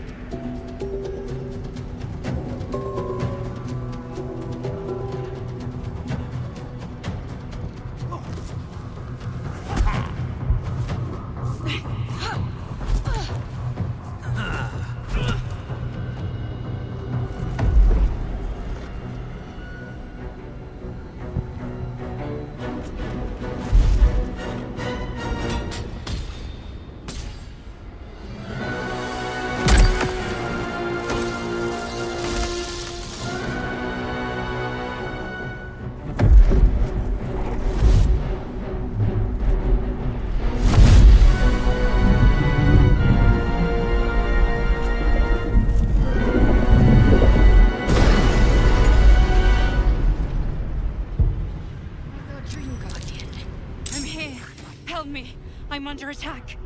I'm under attack.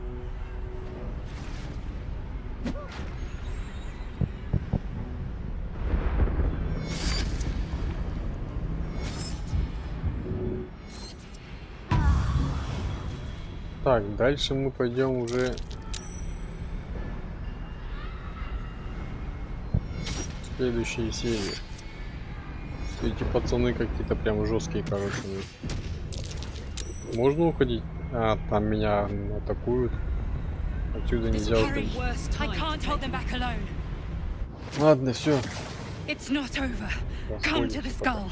Так, дальше мы пойдем уже в следующей серии. Эти пацаны какие-то прям жесткие, короче. Можно уходить? А, там меня атакуют. Отсюда нельзя уходить. Ладно, все. It's not over. Come to the skull.